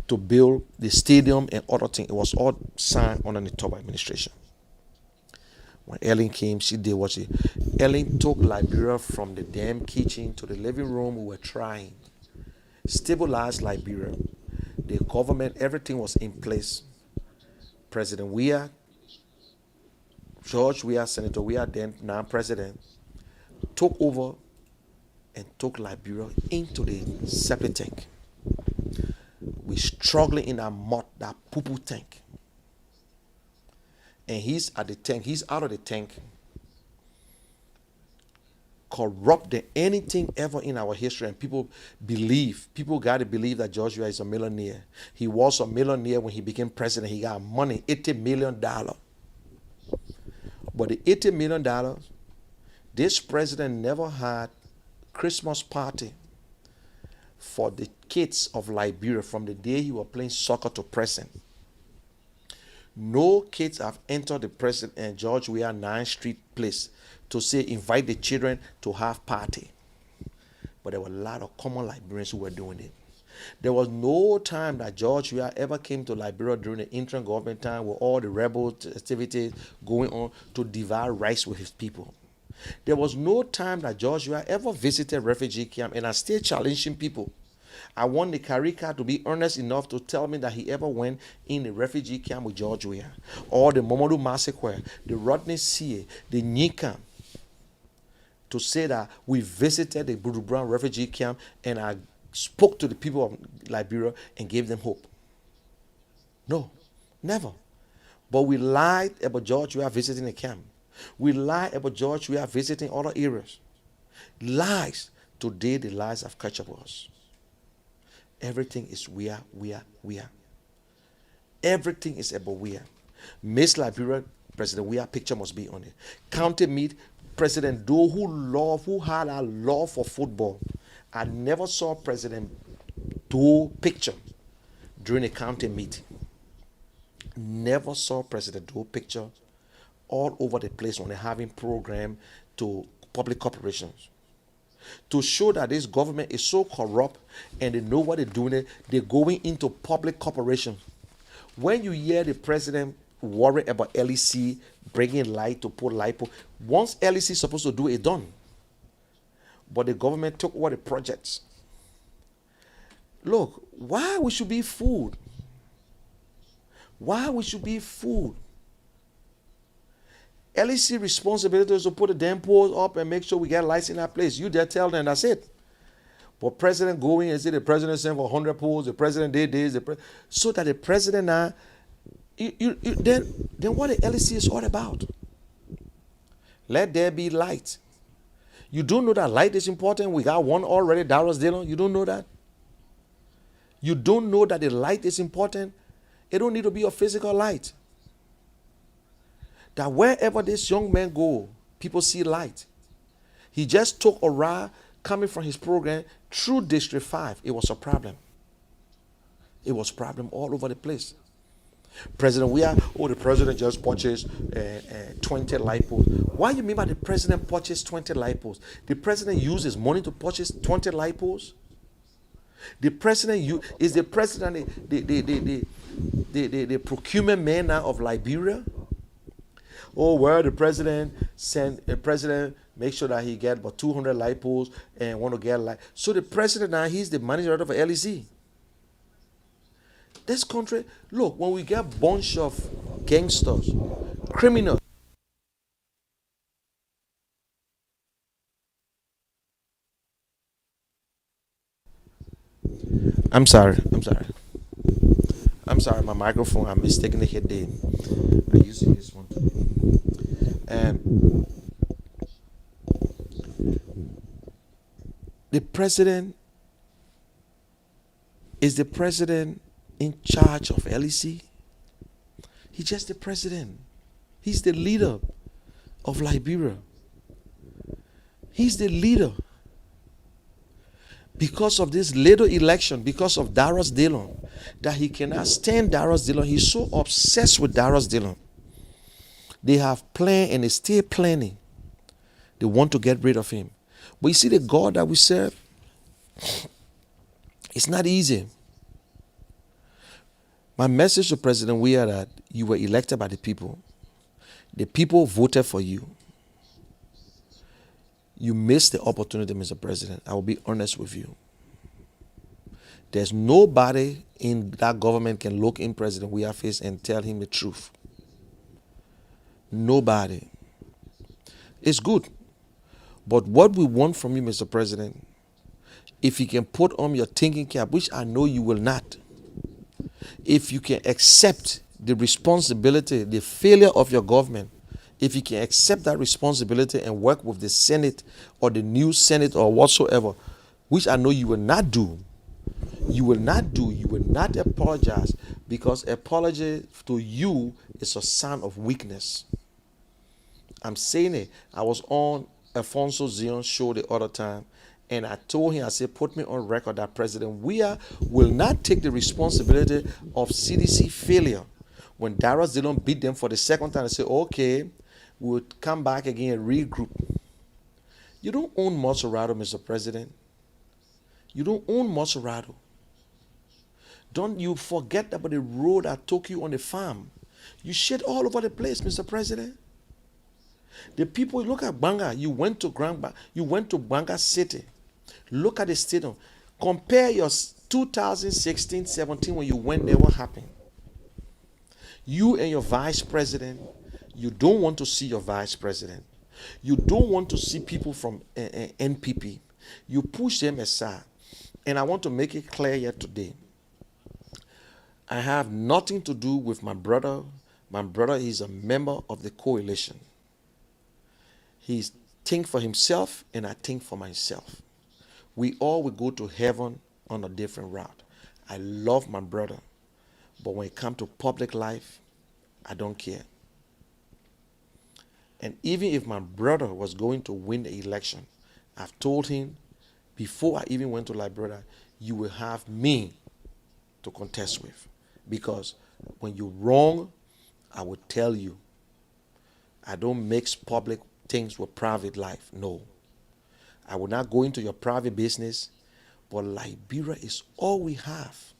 to build the stadium and other things. It was all signed under the Talbot administration. When Ellen came, she did what she. Ellen took Liberia from the damn kitchen to the living room. We were trying. Stabilized Liberia. The government, everything was in place. President Weah, George Weah, Senator Weah, then now president, took over and took Liberia into the septic tank. We're struggling in that mud, that poo-poo tank. And he's at the tank, he's out of the tank. Corrupt than anything ever in our history. And people got to believe that George Weah is a millionaire. He was a millionaire when he became president. He got money, $80 million. But the $80 million, this president never had Christmas party for the kids of Liberia from the day he was playing soccer to present. No kids have entered the President and George Weah 9th Street place to say invite the children to have party. But there were a lot of common Liberians who were doing it. There was no time that George Weah ever came to Liberia during the interim government time with all the rebel activities going on to divide rights with his people. There was no time that George Weah ever visited refugee camp, and I still challenging people. I want the Karika to be earnest enough to tell me that he ever went in a refugee camp with George Weah, or the Momodu Massacre, the Rodney Sie, the Nika, to say that we visited the Budu Brown refugee camp and I spoke to the people of Liberia and gave them hope. No, never. But we lied about George Weah visiting the camp. We lied about George Weah visiting other areas. Lies. Today the lies have catch up with us. Everything is Weah. Everything is about Weah. Miss Liberia, President Weah picture must be on it. County meet, President Doe who had a love for football. I never saw President Doe picture during a county meeting. Never saw President Doe picture all over the place when they're having program to public corporations. To show that this government is so corrupt and they know what they're doing, they're going into public corporations. When you hear the president worry about LEC bringing light to put lipo, once LEC is supposed to do it, done. But the government took over the projects. Look, why we should be fooled? Why we should be fooled? LEC responsibility is to put the damn poles up and make sure we get lights in that place. You there tell them that's it. But president going and say the president sent for 100 poles, the president did this, so that the president now, then what the LEC is all about? Let there be light. You don't know that light is important? We got one already, Darius Dillon. You don't know that? You don't know that the light is important? It don't need to be a physical light. That wherever this young man go, people see light. He just took a ride coming from his program through District 5. It was a problem. It was a problem all over the place. The president just purchased 20 light poles. What do you mean by the president purchased 20 light poles? The president uses money to purchase 20 light poles? The president is the president the procurement man now of Liberia? Oh, well, the president make sure that he get about 200 light poles and want to get light. So the president now, he's the manager of LEC. This country, look, when we get a bunch of gangsters, criminals, I'm sorry, my microphone, I'm mistaken the head day. I used this one today. And the president is the president in charge of LEC. He's just the president. He's the leader of Liberia. He's the leader. Because of this little election, because of Darius Dillon, that he cannot stand Darius Dillon. He's so obsessed with Darius Dillon. They have planned and they still planning. They want to get rid of him. But you see the God that we serve, it's not easy. My message to President Weah that you were elected by the people. The people voted for you. You missed the opportunity, Mr. President. I will be honest with you. There's nobody in that government can look in President Weah's face and tell him the truth. Nobody. It's good. But what we want from you, Mr. President, if you can put on your thinking cap, which I know you will not, if you can accept the responsibility, the failure of your government, if you can accept that responsibility and work with the Senate or the new Senate or whatsoever, which I know you will not do, you will not apologize, because apology to you is a sign of weakness. I'm saying it. I was on Alfonso Zion's show the other time, and I told him, I said, put me on record that President Weah will not take the responsibility of CDC failure. When Darius Dillon beat them for the second time, I said, okay, we'll come back again and regroup. You don't own Maserado, Mr. President. You don't own Maserado. Don't you forget about the road that took you on the farm. You shit all over the place, Mr. President. The people, look at Banga. You went to Banga City. Look at the stadium. Compare your 2016-17 when you went there, what happened? You and your vice president, you don't want to see your vice president. You don't want to see people from NPP. You push them aside. And I want to make it clear here today. I have nothing to do with my brother. My brother is a member of the coalition. He thinks for himself and I think for myself. We all will go to heaven on a different route. I love my brother. But when it comes to public life, I don't care. And even if my brother was going to win the election, I've told him before I even went to Liberia, you will have me to contest with. Because when you're wrong, I will tell you. I don't mix public things with private life. No. I will not go into your private business, but Liberia is all we have.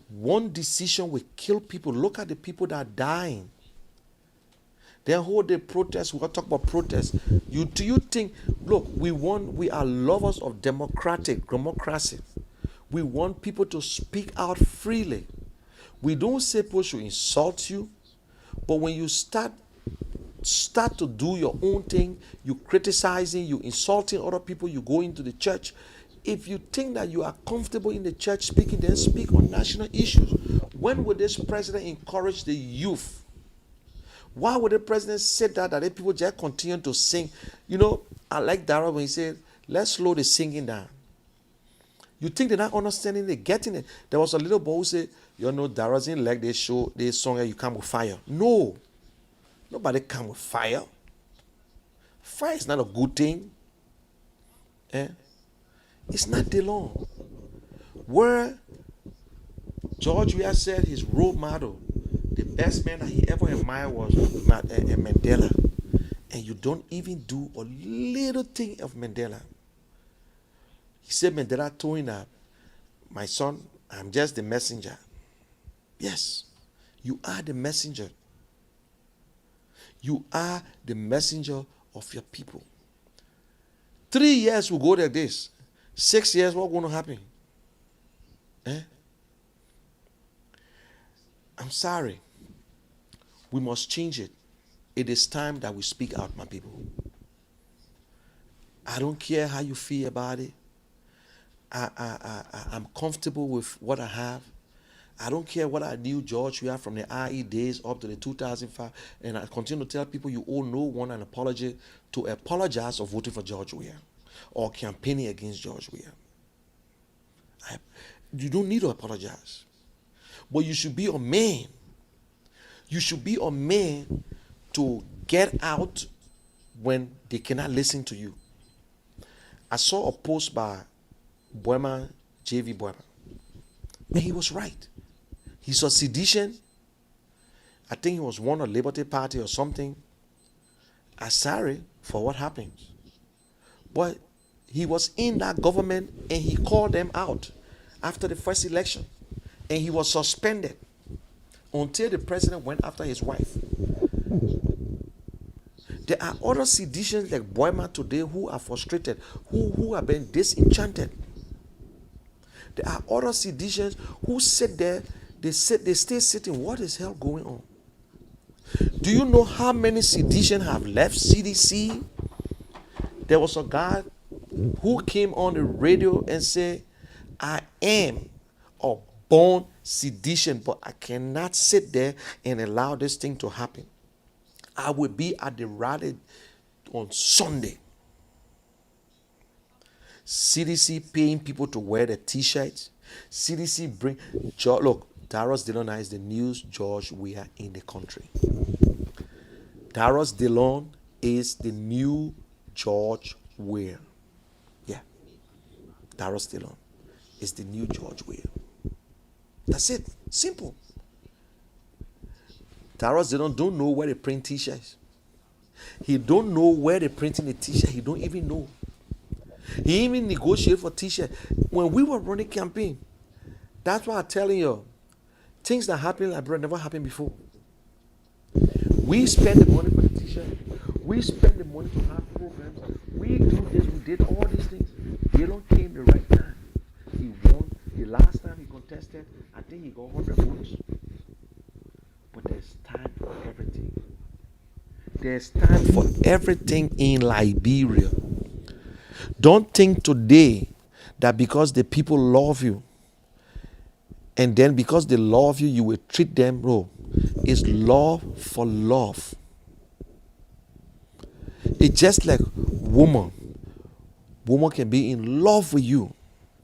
One decision will kill people. Look at the people that are dying. They hold the protest. We're going to talk about protest. Do you think, look, we are lovers of democracy. We want people to speak out freely. We don't say people should insult you, but when you start start to do your own thing, you criticizing, you insulting other people, you go into the church. If you think that you are comfortable in the church speaking, then speak on national issues. When would this president encourage the youth? Why would the president say that the people just continue to sing? You know, I like Dara when he said, let's slow the singing down. You think they're not understanding, they're getting it. There was a little boy who said, you know, Dara doesn't like this show, this song, you come with fire. No. Nobody come with fire. Fire is not a good thing. Eh? It's not the law. Where George Weah said his role model, the best man that he ever admired was Mandela. And you don't even do a little thing of Mandela. He said Mandela told him that, my son, I'm just the messenger. Yes, you are the messenger. You are the messenger of your people. 3 years will go like this. 6 years, what's going to happen? Eh? I'm sorry. We must change it. It is time that we speak out, my people. I don't care how you feel about it. I'm comfortable with what I have. I don't care what I knew George Weah from the IE days up to the 2005, and I continue to tell people you owe no one an apology to apologize for voting for George Weah or campaigning against George Weah. You don't need to apologize. But you should be a man. You should be a man to get out when they cannot listen to you. I saw a post by Boima, J.V. Boima, and he was right. He's a sedition. I think he was one of Liberty Party or something. I'm sorry for what happened. But he was in that government and he called them out after the first election. And he was suspended until the president went after his wife. There are other seditions like Boima today who are frustrated, who have been disenchanted. There are other seditions who sit there, they stay sitting. What is hell going on? Do you know how many seditions have left CDC? There was a guy who came on the radio and said, I am a born sedition, but I cannot sit there and allow this thing to happen. I will be at the rally on Sunday. CDC paying people to wear the t-shirts. CDC bring, look, Darius Dillon is the news George Weah in the country. Darius Dillon is the new George Weah. Yeah. Darius Dillon is the new George Weah. That's it. Simple. Darius Dillon don't know where they print t-shirts. He don't know where they printing the t-shirt. He don't even know. He even negotiated for t-shirt. When we were running campaign, that's why I'm telling you, things that happen in Liberia never happened before. We spend the money for the t-shirt. We spend the money to have programs. We do this, we did all these things. Dillon came the right time. He won. The last time he contested, I think he got 100 votes. But there's time for everything. There's time for everything in Liberia. Don't think today that because the people love you, and then because they love you, you will treat them wrong. It's love for love. It's just like woman. Woman can be in love with you,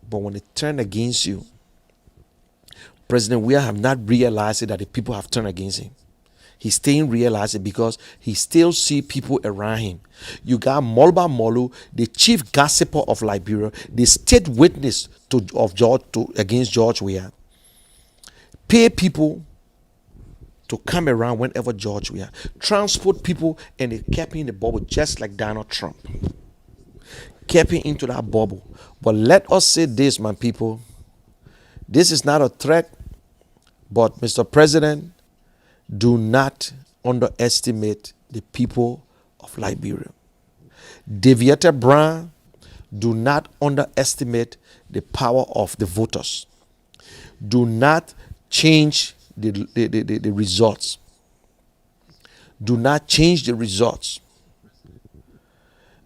but when they turn against you, President Weah have not realized it that the people have turned against him. He still realize it because he still see people around him. You got Molba Molu, the chief gossiper of Liberia, the state witness against George Weah. Pay people to come around whenever George Weah. Transport people, and they kept him in the bubble just like Donald Trump. Kept him into that bubble. But let us say this, my people. This is not a threat, but Mr. President, do not underestimate the people of Liberia. Deviator Brown, do not underestimate the power of the voters. Do not change the results. Do not change the results.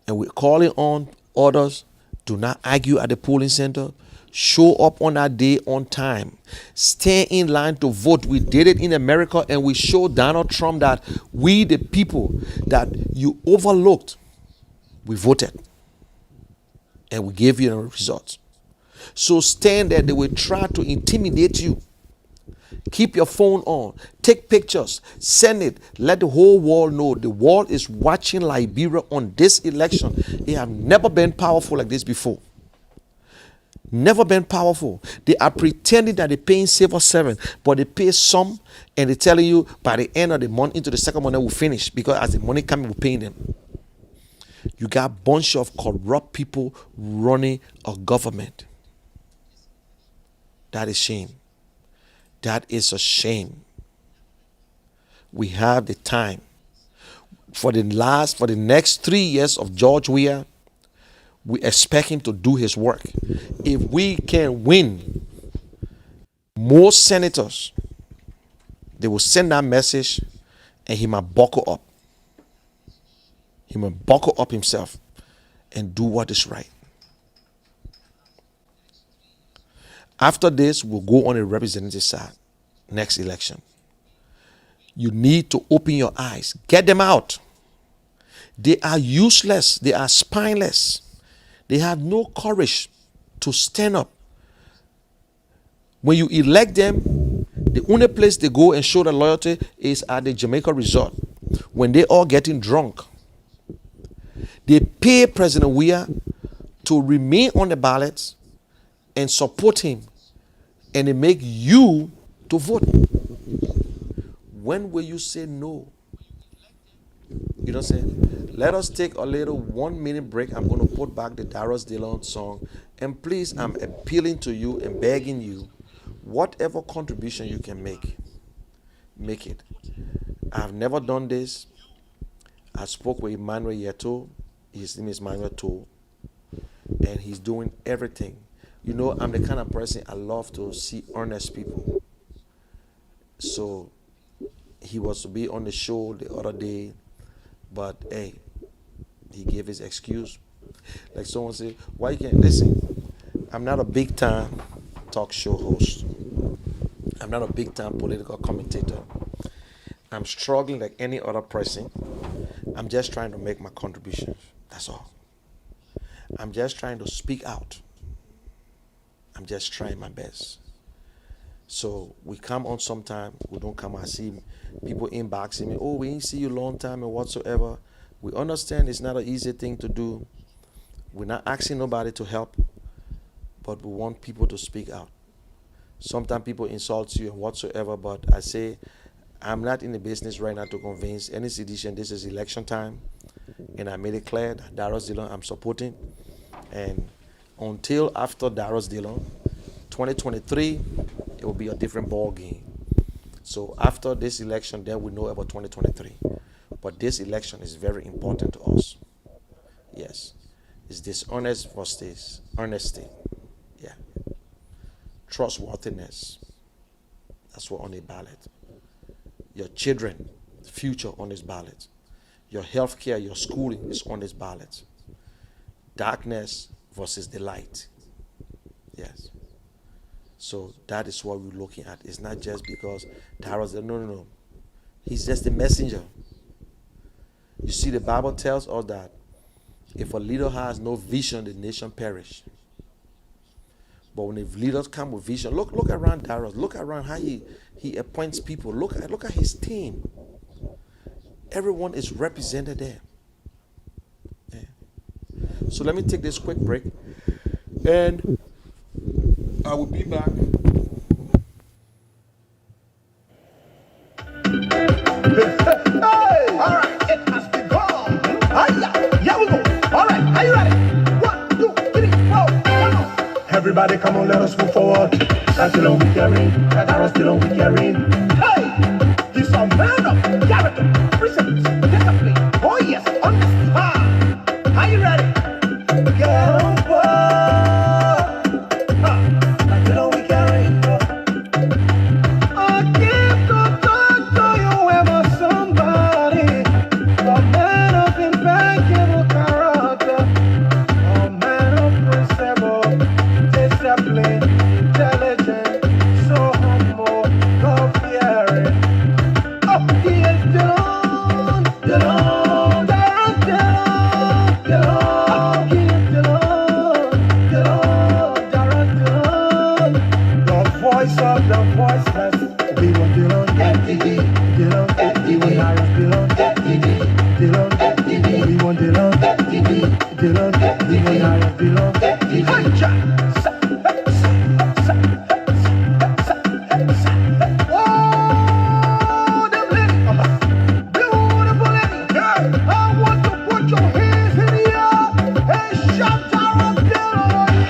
And we're calling on others, do not argue at the polling center. Show up on that day on time. Stay in line to vote. We did it in America, and we showed Donald Trump that we, the people that you overlooked, we voted. And we gave you the results. So stand there. They will try to intimidate you. Keep your phone on. Take pictures. Send it. Let the whole world know. The world is watching Liberia on this election. They have never been powerful like this before. Never been powerful. They are pretending that they're paying civil servant, but they pay some, and they're telling you by the end of the month, into the second month, they will finish, because as the money comes, we're paying them. You got a bunch of corrupt people running a government. That is shame. That is a shame. We have the time. For the next 3 years of George Weah, we expect him to do his work. If we can win more senators, they will send that message, and he might buckle up. He might buckle up himself and do what is right. After this, we'll go on the representative side. Next election. You need to open your eyes. Get them out. They are useless. They are spineless. They have no courage to stand up. When you elect them, the only place they go and show their loyalty is at the Jamaica resort, when they all getting drunk. They pay President Weah to remain on the ballots and support him, and they make you to vote. When will you say no? You don't say, let us take a little 1 minute break. I'm going to put back the Darius Dillon song. And please, I'm appealing to you and begging you, whatever contribution you can make it. I've never done this. I spoke with Emmanuel Yeto. His name is Emmanuel To. And he's doing everything. You know, I'm the kind of person I love to see earnest people. So he was to be on the show the other day, but hey, he gave his excuse. Like someone said, why you can't listen? I'm not a big time talk show host. I'm not a big time political commentator. I'm struggling like any other person. I'm just trying to make my contributions. That's all. I'm just trying to speak out. I'm just trying my best. So we come on sometime. We don't come and see people inboxing me. Oh, we ain't see you a long time and whatsoever. We understand it's not an easy thing to do. We're not asking nobody to help, but we want people to speak out. Sometimes people insult you and whatsoever, but I say I'm not in the business right now to convince any citizen this is election time, and I made it clear that Darius Dillon I'm supporting, and until after Darius Dillon, 2023, it will be a different ball game. So after this election, then we know about 2023. But this election is very important to us. Yes. It's dishonest versus honesty. Yeah. Trustworthiness. That's what on the ballot. Your children, future on this ballot. Your health care, your schooling is on this ballot. Darkness versus the light. Yes. So that is what we're looking at. It's not just because Darius, no. He's just the messenger. You see, the Bible tells us that if a leader has no vision, the nation perish. But when the leaders come with vision, look around Darius. Look around how he appoints people. Look at his team. Everyone is represented there. Yeah. So let me take this quick break, and I will be back. Hey! All right, it has begun. Yeah, we go. All right, are you ready? 1, 2, 3, 4, come on. Everybody, come on, let us move forward. That's the long we carry. That's the long we carry. Hey! He's a man of character, principles, discipline. Oh, yes, understand. Are you ready? Get on board. That's the long we carry. I give the talk to you ever somebody. voice of the voiceless. We want Dillon, MTV, Dillon, MTV, Dillon, MTV, Dillon, MTV, we want Dillon, MTV, Dillon, MTV, Dillon, MTV. Oh, them ladies, beautiful ladies, girl. I want to put your hands in the air and shout out Dillon.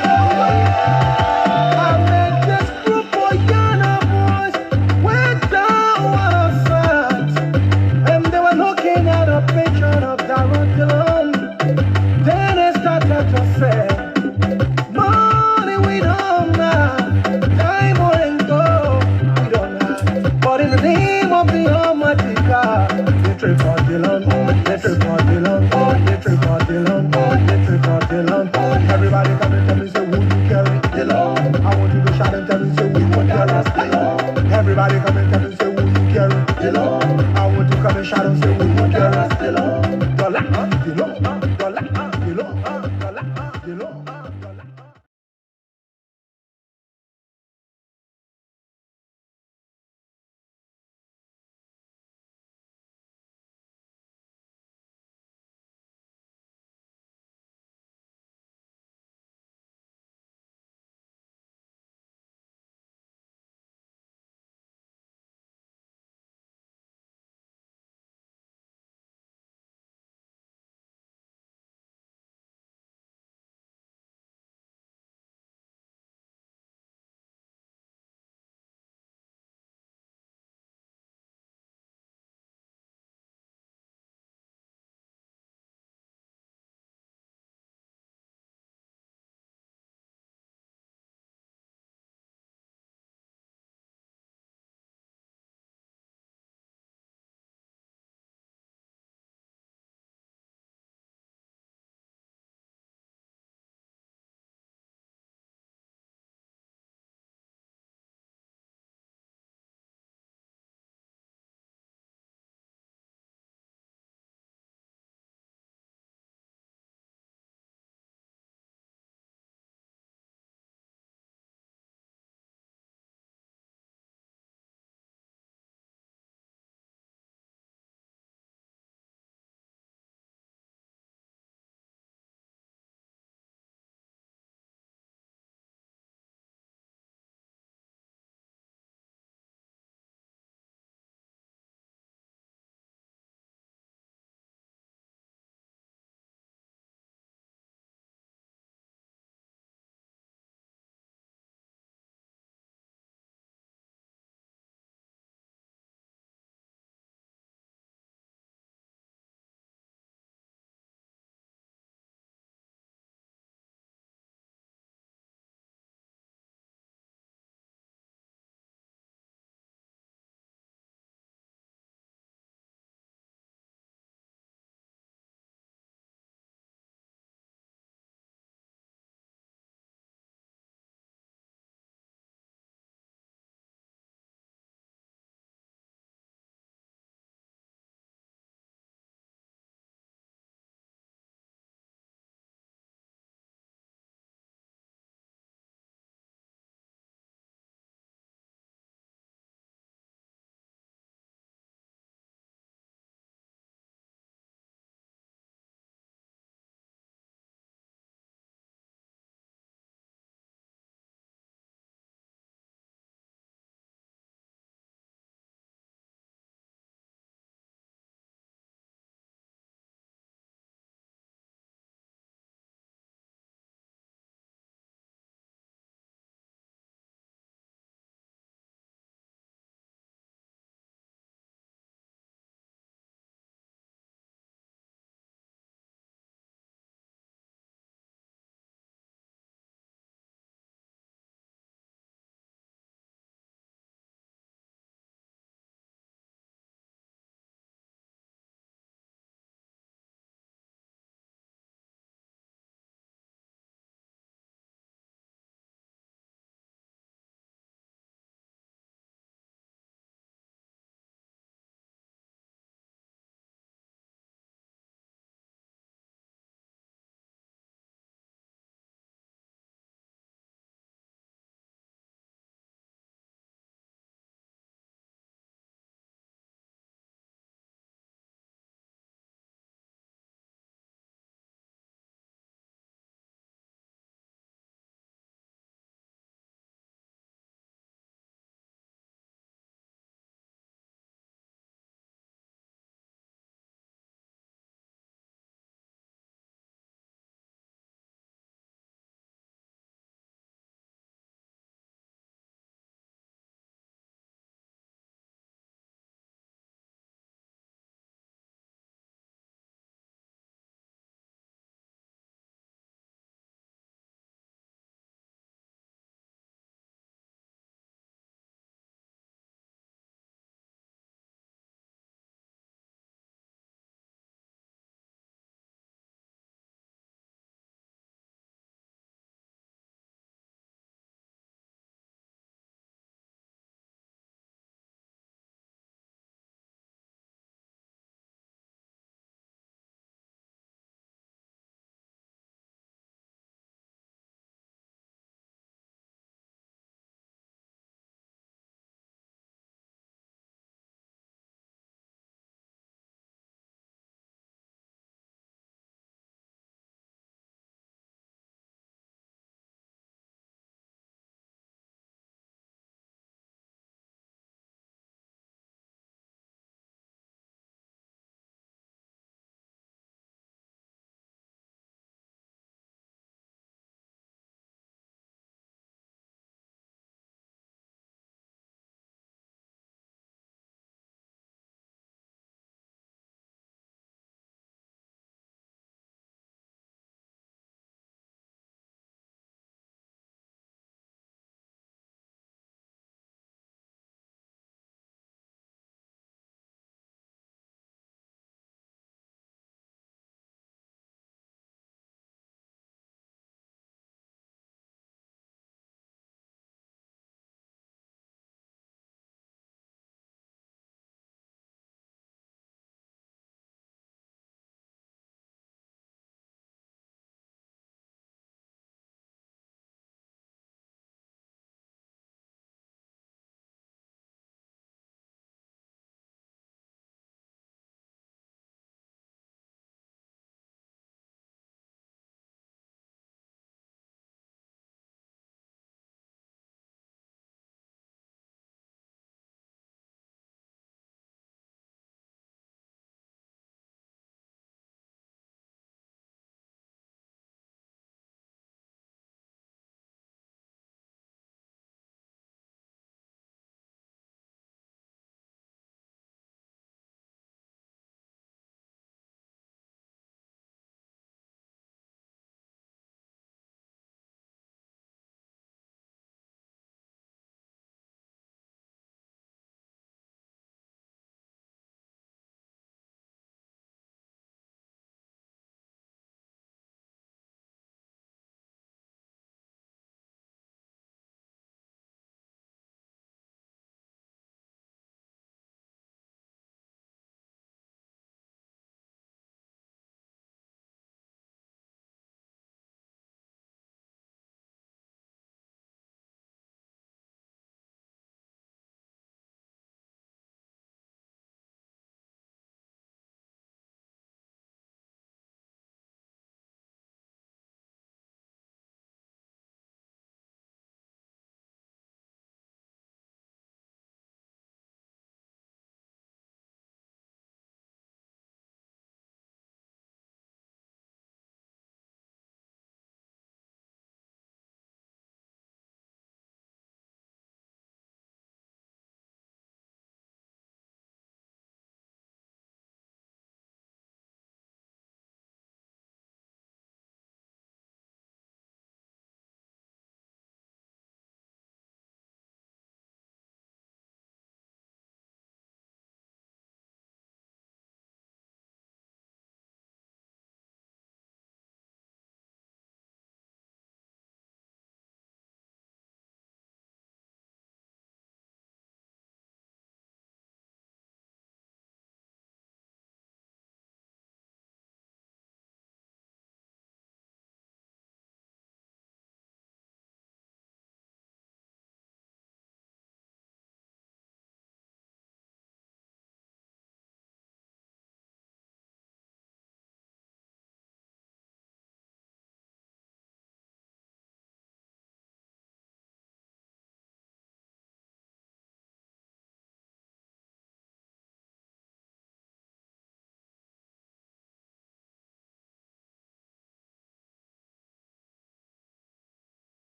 I met this group of Yana boys went down on our sides, and they were looking at a picture of Darren Dillon. Then they started to say, money we don't have, diamond and gold we don't have, but in the name of the Almighty God, they trip for Dillon, they trip for Dillon, they trip for Dillon, they trip for Dillon. Everybody come and tell me, say, who you carry? Dillon. I want you to shout and tell me, say, who you carry? Dillon. Everybody come and tell me, say, who you carry? Dillon. I want to come and shout and say, who you carry? Dillon. Dollar, Dillon, dollar, Dillon, dollar, Dillon.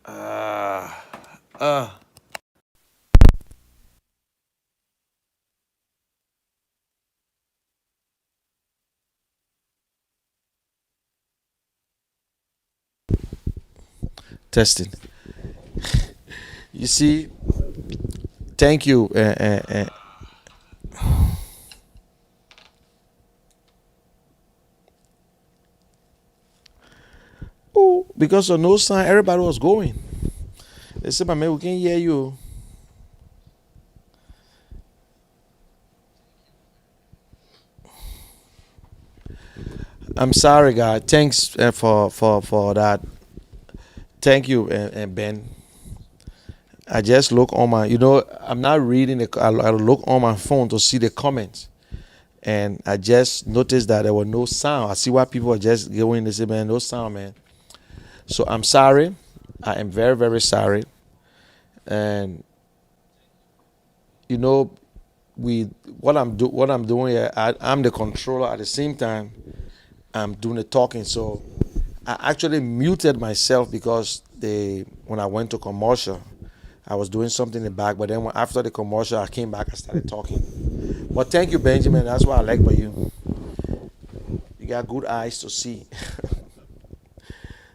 Uh, uh. Testing. You see, thank you. Oh, because of no sign, everybody was going. They said, "My man, we can hear you." I'm sorry, God. Thanks for that. Thank you, Ben. I just look on my, I'm not reading I look on my phone to see the comments, and I just noticed that there was no sound. I see why people are just going. They say, "Man, no sound, man." So I'm sorry. I am very, very sorry. And you know, we what I'm doing here. I'm the controller. At the same time, I'm doing the talking. So I actually muted myself because when I went to commercial, I was doing something in the back. But then after the commercial, I came back. I started talking. But thank you, Benjamin. That's what I like about you. You got good eyes to see.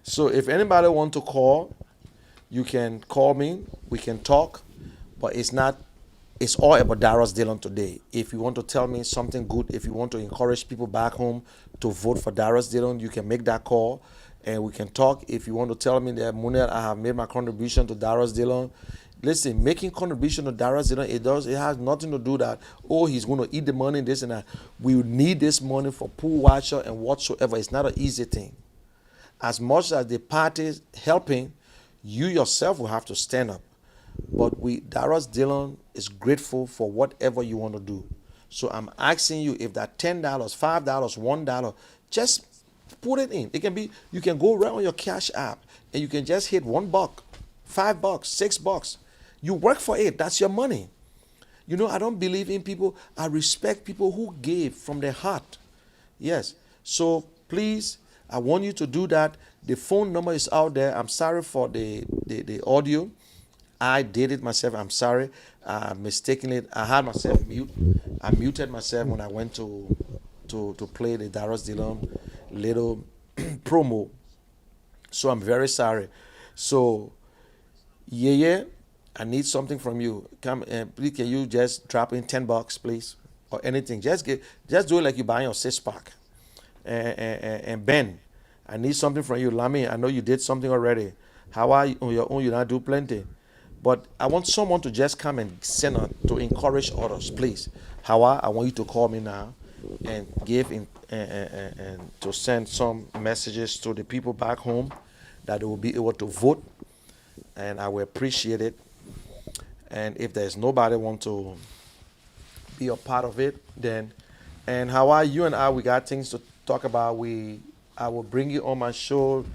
So if anybody want to call, you can call me. We can talk. But it's not. It's all about Darius Dillon today. If you want to tell me something good, if you want to encourage people back home to vote for Darius Dillon, you can make that call, and we can talk. If you want to tell me that Munir, I have made my contribution to Darius Dillon, listen, making contribution to Darius Dillon, it has nothing to do that, oh, he's going to eat the money, this and that. We need this money for pool watcher and whatsoever. It's not an easy thing. As much as the party is helping, you yourself will have to stand up. But Darius Dillon is grateful for whatever you want to do. So I'm asking you, if that $10, $5, $1, just put it in. It can be, you can go right on your Cash App and you can just hit $1, $5, $6. You work for it. That's your money. I don't believe in people. I respect people who gave from their heart. Yes. So please, I want you to do that. The phone number is out there. I'm sorry for the audio. I did it myself. I'm sorry. Mistakenly, I had myself mute. I muted myself when I went to play the Darius Dillon little promo. So I'm very sorry. So yeah, yeah. I need something from you. Come and please, can you just drop in $10, please, or anything? Just do it like you buying your 6 pack. And Ben, I need something from you. Lami, I know you did something already. How are you on your own? You not do plenty. But I want someone to just come and send on to encourage others, please. Hawa, I want you to call me now and give in and to send some messages to the people back home that they will be able to vote, and I will appreciate it. And if there's nobody want to be a part of it, then and Hawa, you and I, we got things to talk about. I will bring you on my show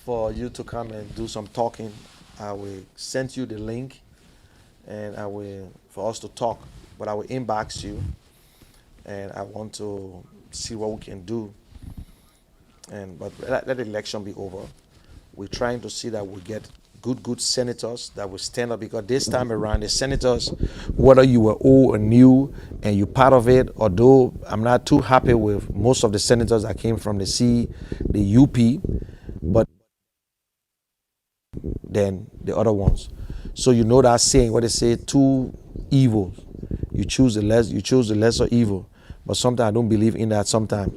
for you to come and do some talking. I will send you the link, and I will for us to talk. But I will inbox you, and I want to see what we can do. And but let the election be over. We're trying to see that we get good senators that will stand up, because this time around the senators, whether you were old or new and you're part of it, although I'm not too happy with most of the senators that came from the UP, but than the other ones. So that saying what they say, two evils. You choose the lesser evil. But sometimes I don't believe in that sometimes.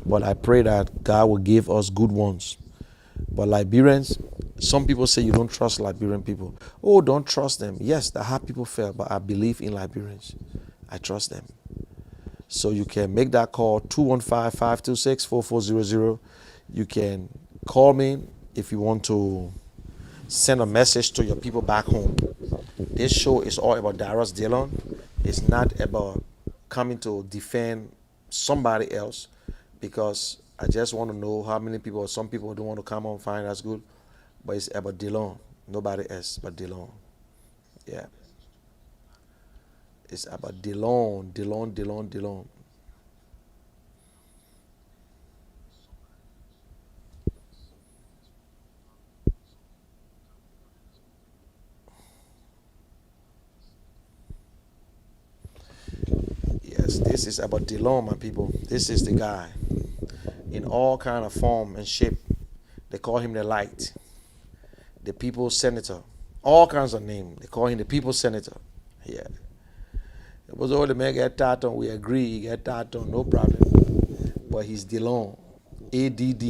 But I pray that God will give us good ones. But Liberians, some people say you don't trust Liberian people. Oh, don't trust them. Yes, the hard people fail, but I believe in Liberians. I trust them. So you can make that call, 215-526-4400. You can call me if you want to send a message to your people back home. This show is all about Darius Dillon. It's not about coming to defend somebody else, because I just want to know how many people, some people don't want to come on, fine, that's good. But it's about Dillon. Nobody else but Dillon. Yeah. It's about Dillon, Dillon, Dillon, Dillon. This is about DeLong, my people. This is the guy in all kind of form and shape. They call him the light, the people's senator, all kinds of names. They call him the people's senator. Yeah. It was all the man get that on. We agree, he get that on, no problem. But he's DeLong, ADD.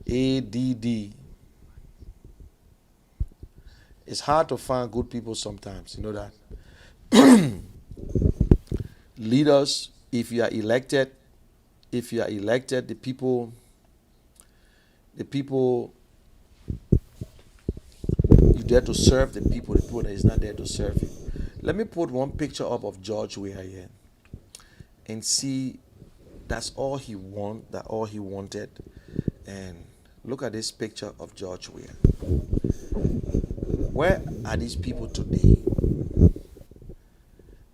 Yeah. ADD. It's hard to find good people sometimes, you know that. Leaders, if you are elected, the people, you there to serve the people that is not there to serve you. Let me put one picture up of George Weah here and see that's all he wanted. And look at this picture of George Weah. Where are these people today?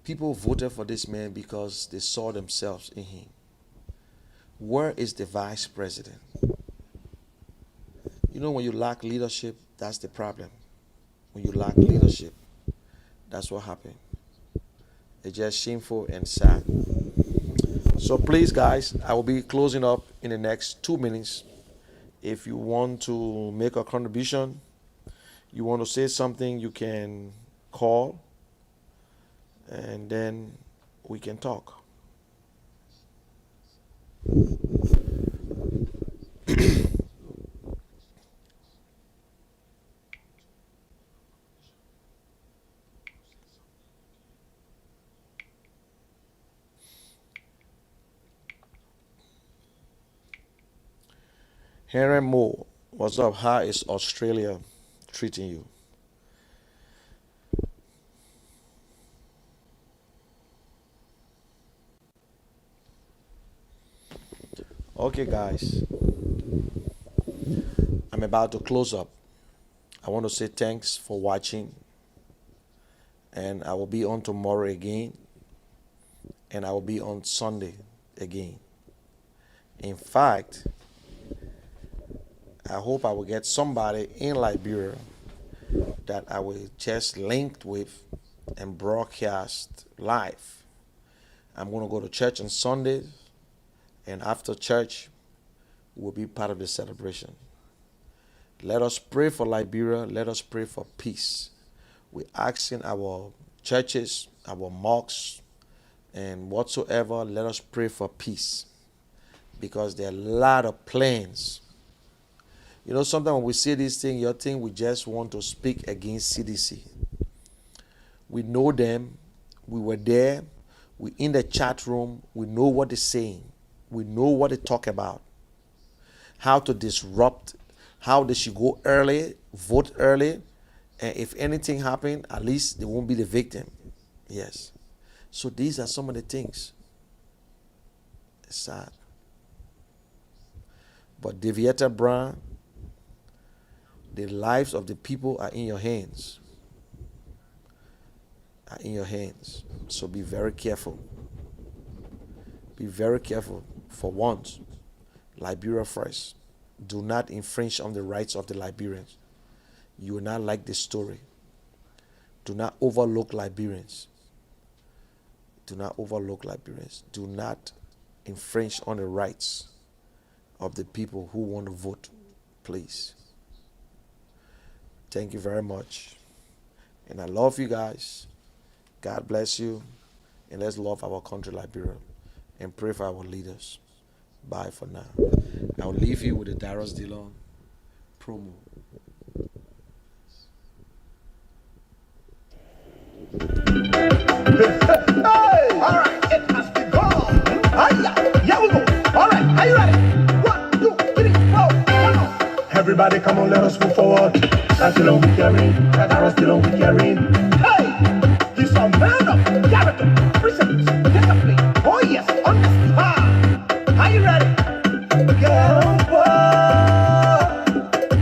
People voted for this man because they saw themselves in him. Where is the vice president? You know, when you lack leadership, that's the problem. When you lack leadership, that's what happened. It's just shameful and sad. So please, guys, I will be closing up in the next 2 minutes. If you want to make a contribution, you want to say something, you can call and then we can talk. Henry Moore, what's up? How is Australia treating you? Okay, guys, I'm about to close up. I want to say thanks for watching, and I will be on tomorrow again, and I will be on Sunday again. In fact, I hope I will get somebody in Liberia that I will just link with and broadcast live. I'm going to go to church on Sunday, and after church, we'll be part of the celebration. Let us pray for Liberia. Let us pray for peace. We're asking our churches, our mosques, and whatsoever, let us pray for peace. Because there are a lot of plans. You know, sometimes when we say this thing, you think we just want to speak against CDC. We know them. We were there. We're in the chat room. We know what they're saying. We know what they talk about. How to disrupt. How they should go early, vote early. And if anything happens, at least they won't be the victim. Yes. So these are some of the things. It's sad. But Deviator Brown, the lives of the people are in your hands. Are in your hands. So be very careful. Be very careful. For once, Liberia first. Do not infringe on the rights of the Liberians. You will not like this story. Do not overlook Liberians. Do not overlook Liberians. Do not infringe on the rights of the people who want to vote. Please. Thank you very much. And I love you guys. God bless you. And let's love our country, Liberia. And pray for our leaders. Bye for now. I'll leave you with the Darius DeLong promo. Hey! All right, it has begun. Here we go. All right, are you ready? 1, 2, 3, 4. Come on. Everybody, come on, let us move forward. That's DeLong we carry. That's DeLong we carry. Hey! He's a man of character, principles, discipline. Oh yes, understand. Are you ready? Get on board.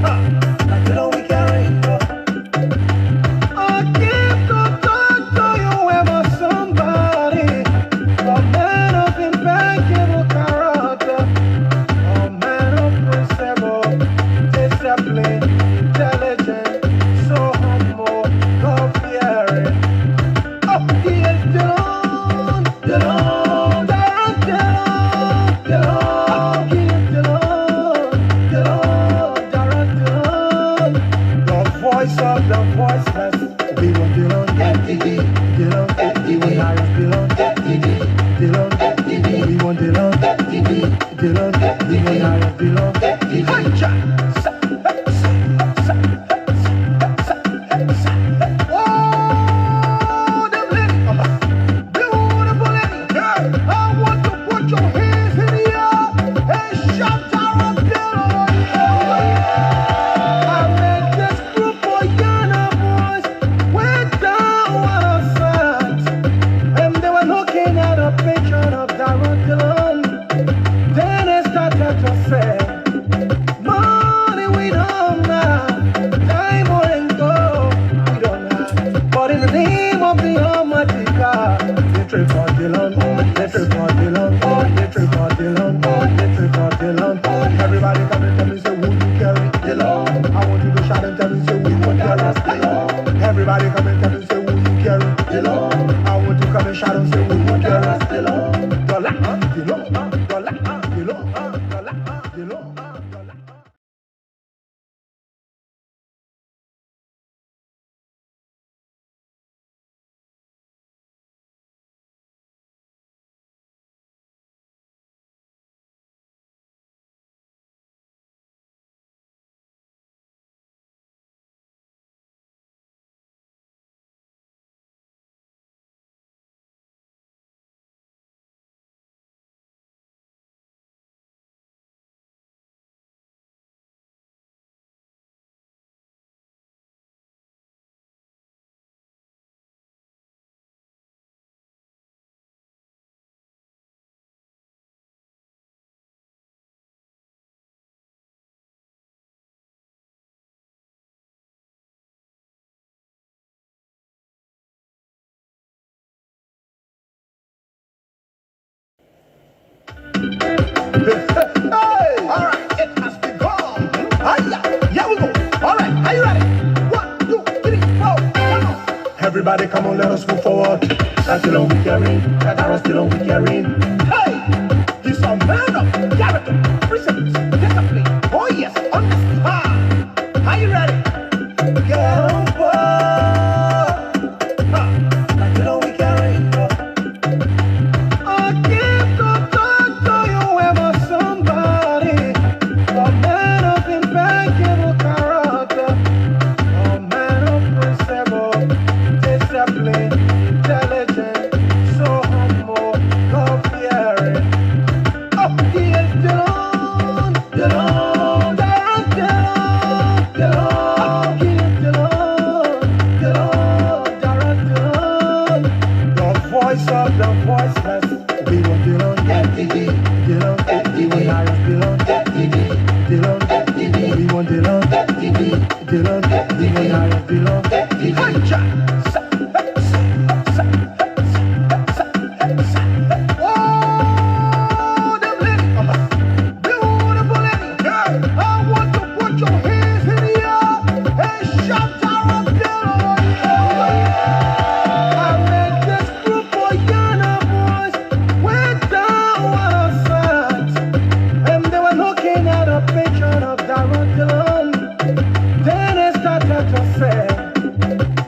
That's DeLong we carry. I give to talk to you ever somebody. A man of impeccable character. A man of principle, discipline, intelligence, so humble, God-fearing. Oh, he is still want Dylan, Dylan, we want Harris Dylan. Oh, them ladies, beautiful ladies. I want to put your hands in the air and shout Harris Dylan. I met this group of Ghana boys way down on our side, and they were looking at a picture of Darren Dillon. Then they started to say, money we don't have, diamond and gold we don't have, but in the name of the Almighty God, little for Dillon, little for Dillon, little for Dillon, little for Dillon. Everybody come and tell me, say, who you carry Dillon? I want you to shout and tell me, say, who you carry Dillon? Everybody come and tell me, say, who you carry Dillon? I want you to come and shout and say, who you carry Dillon? Dollar, Dillon, dollar, Dillon, dollar, Dillon, dollar. Hey! All right, it has begun. Hiya, here we go. All right, are you ready? 1, 2, 3, 4, come on. Everybody, come on, let us move forward. That's still on we carrying. That arrow still on we carrying. Hey! He's a man of character, principles, discipline. Oh yes, honesty. Are you ready? Get on board. That's still on we carrying. I give the thought to you ever somebody, a man of impeccable character, a man of principle, discipline, intelligent, so humble, God-fearing. Oh, he is Dillon, Dillon, Dillon, Dillon, he is Dillon, Dillon, Dillon. The voice of the voiceless. We want Dillon, Dillon, we want Harris Dillon, Dillon, we want Dillon, Dillon, we want Harris Dillon. Oh, them ladies, beautiful ladies. I want to put your hands in the air and shout Harris Dillon. I met this group of Ghana boys way down on our side, and they were looking at a picture of Darren Dillon. Then they started to say,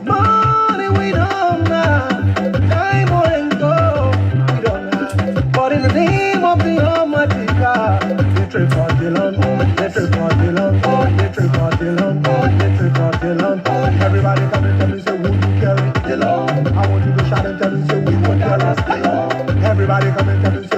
money we don't have, diamond and gold we don't have, but in the name of the Almighty God, little for Dillon, little for Dillon, little for Dillon, little for Dillon. Everybody come and tell me, say, who you carry Dillon? I want you to shout and tell me, say, who you carry Dillon? Everybody come and tell me, say,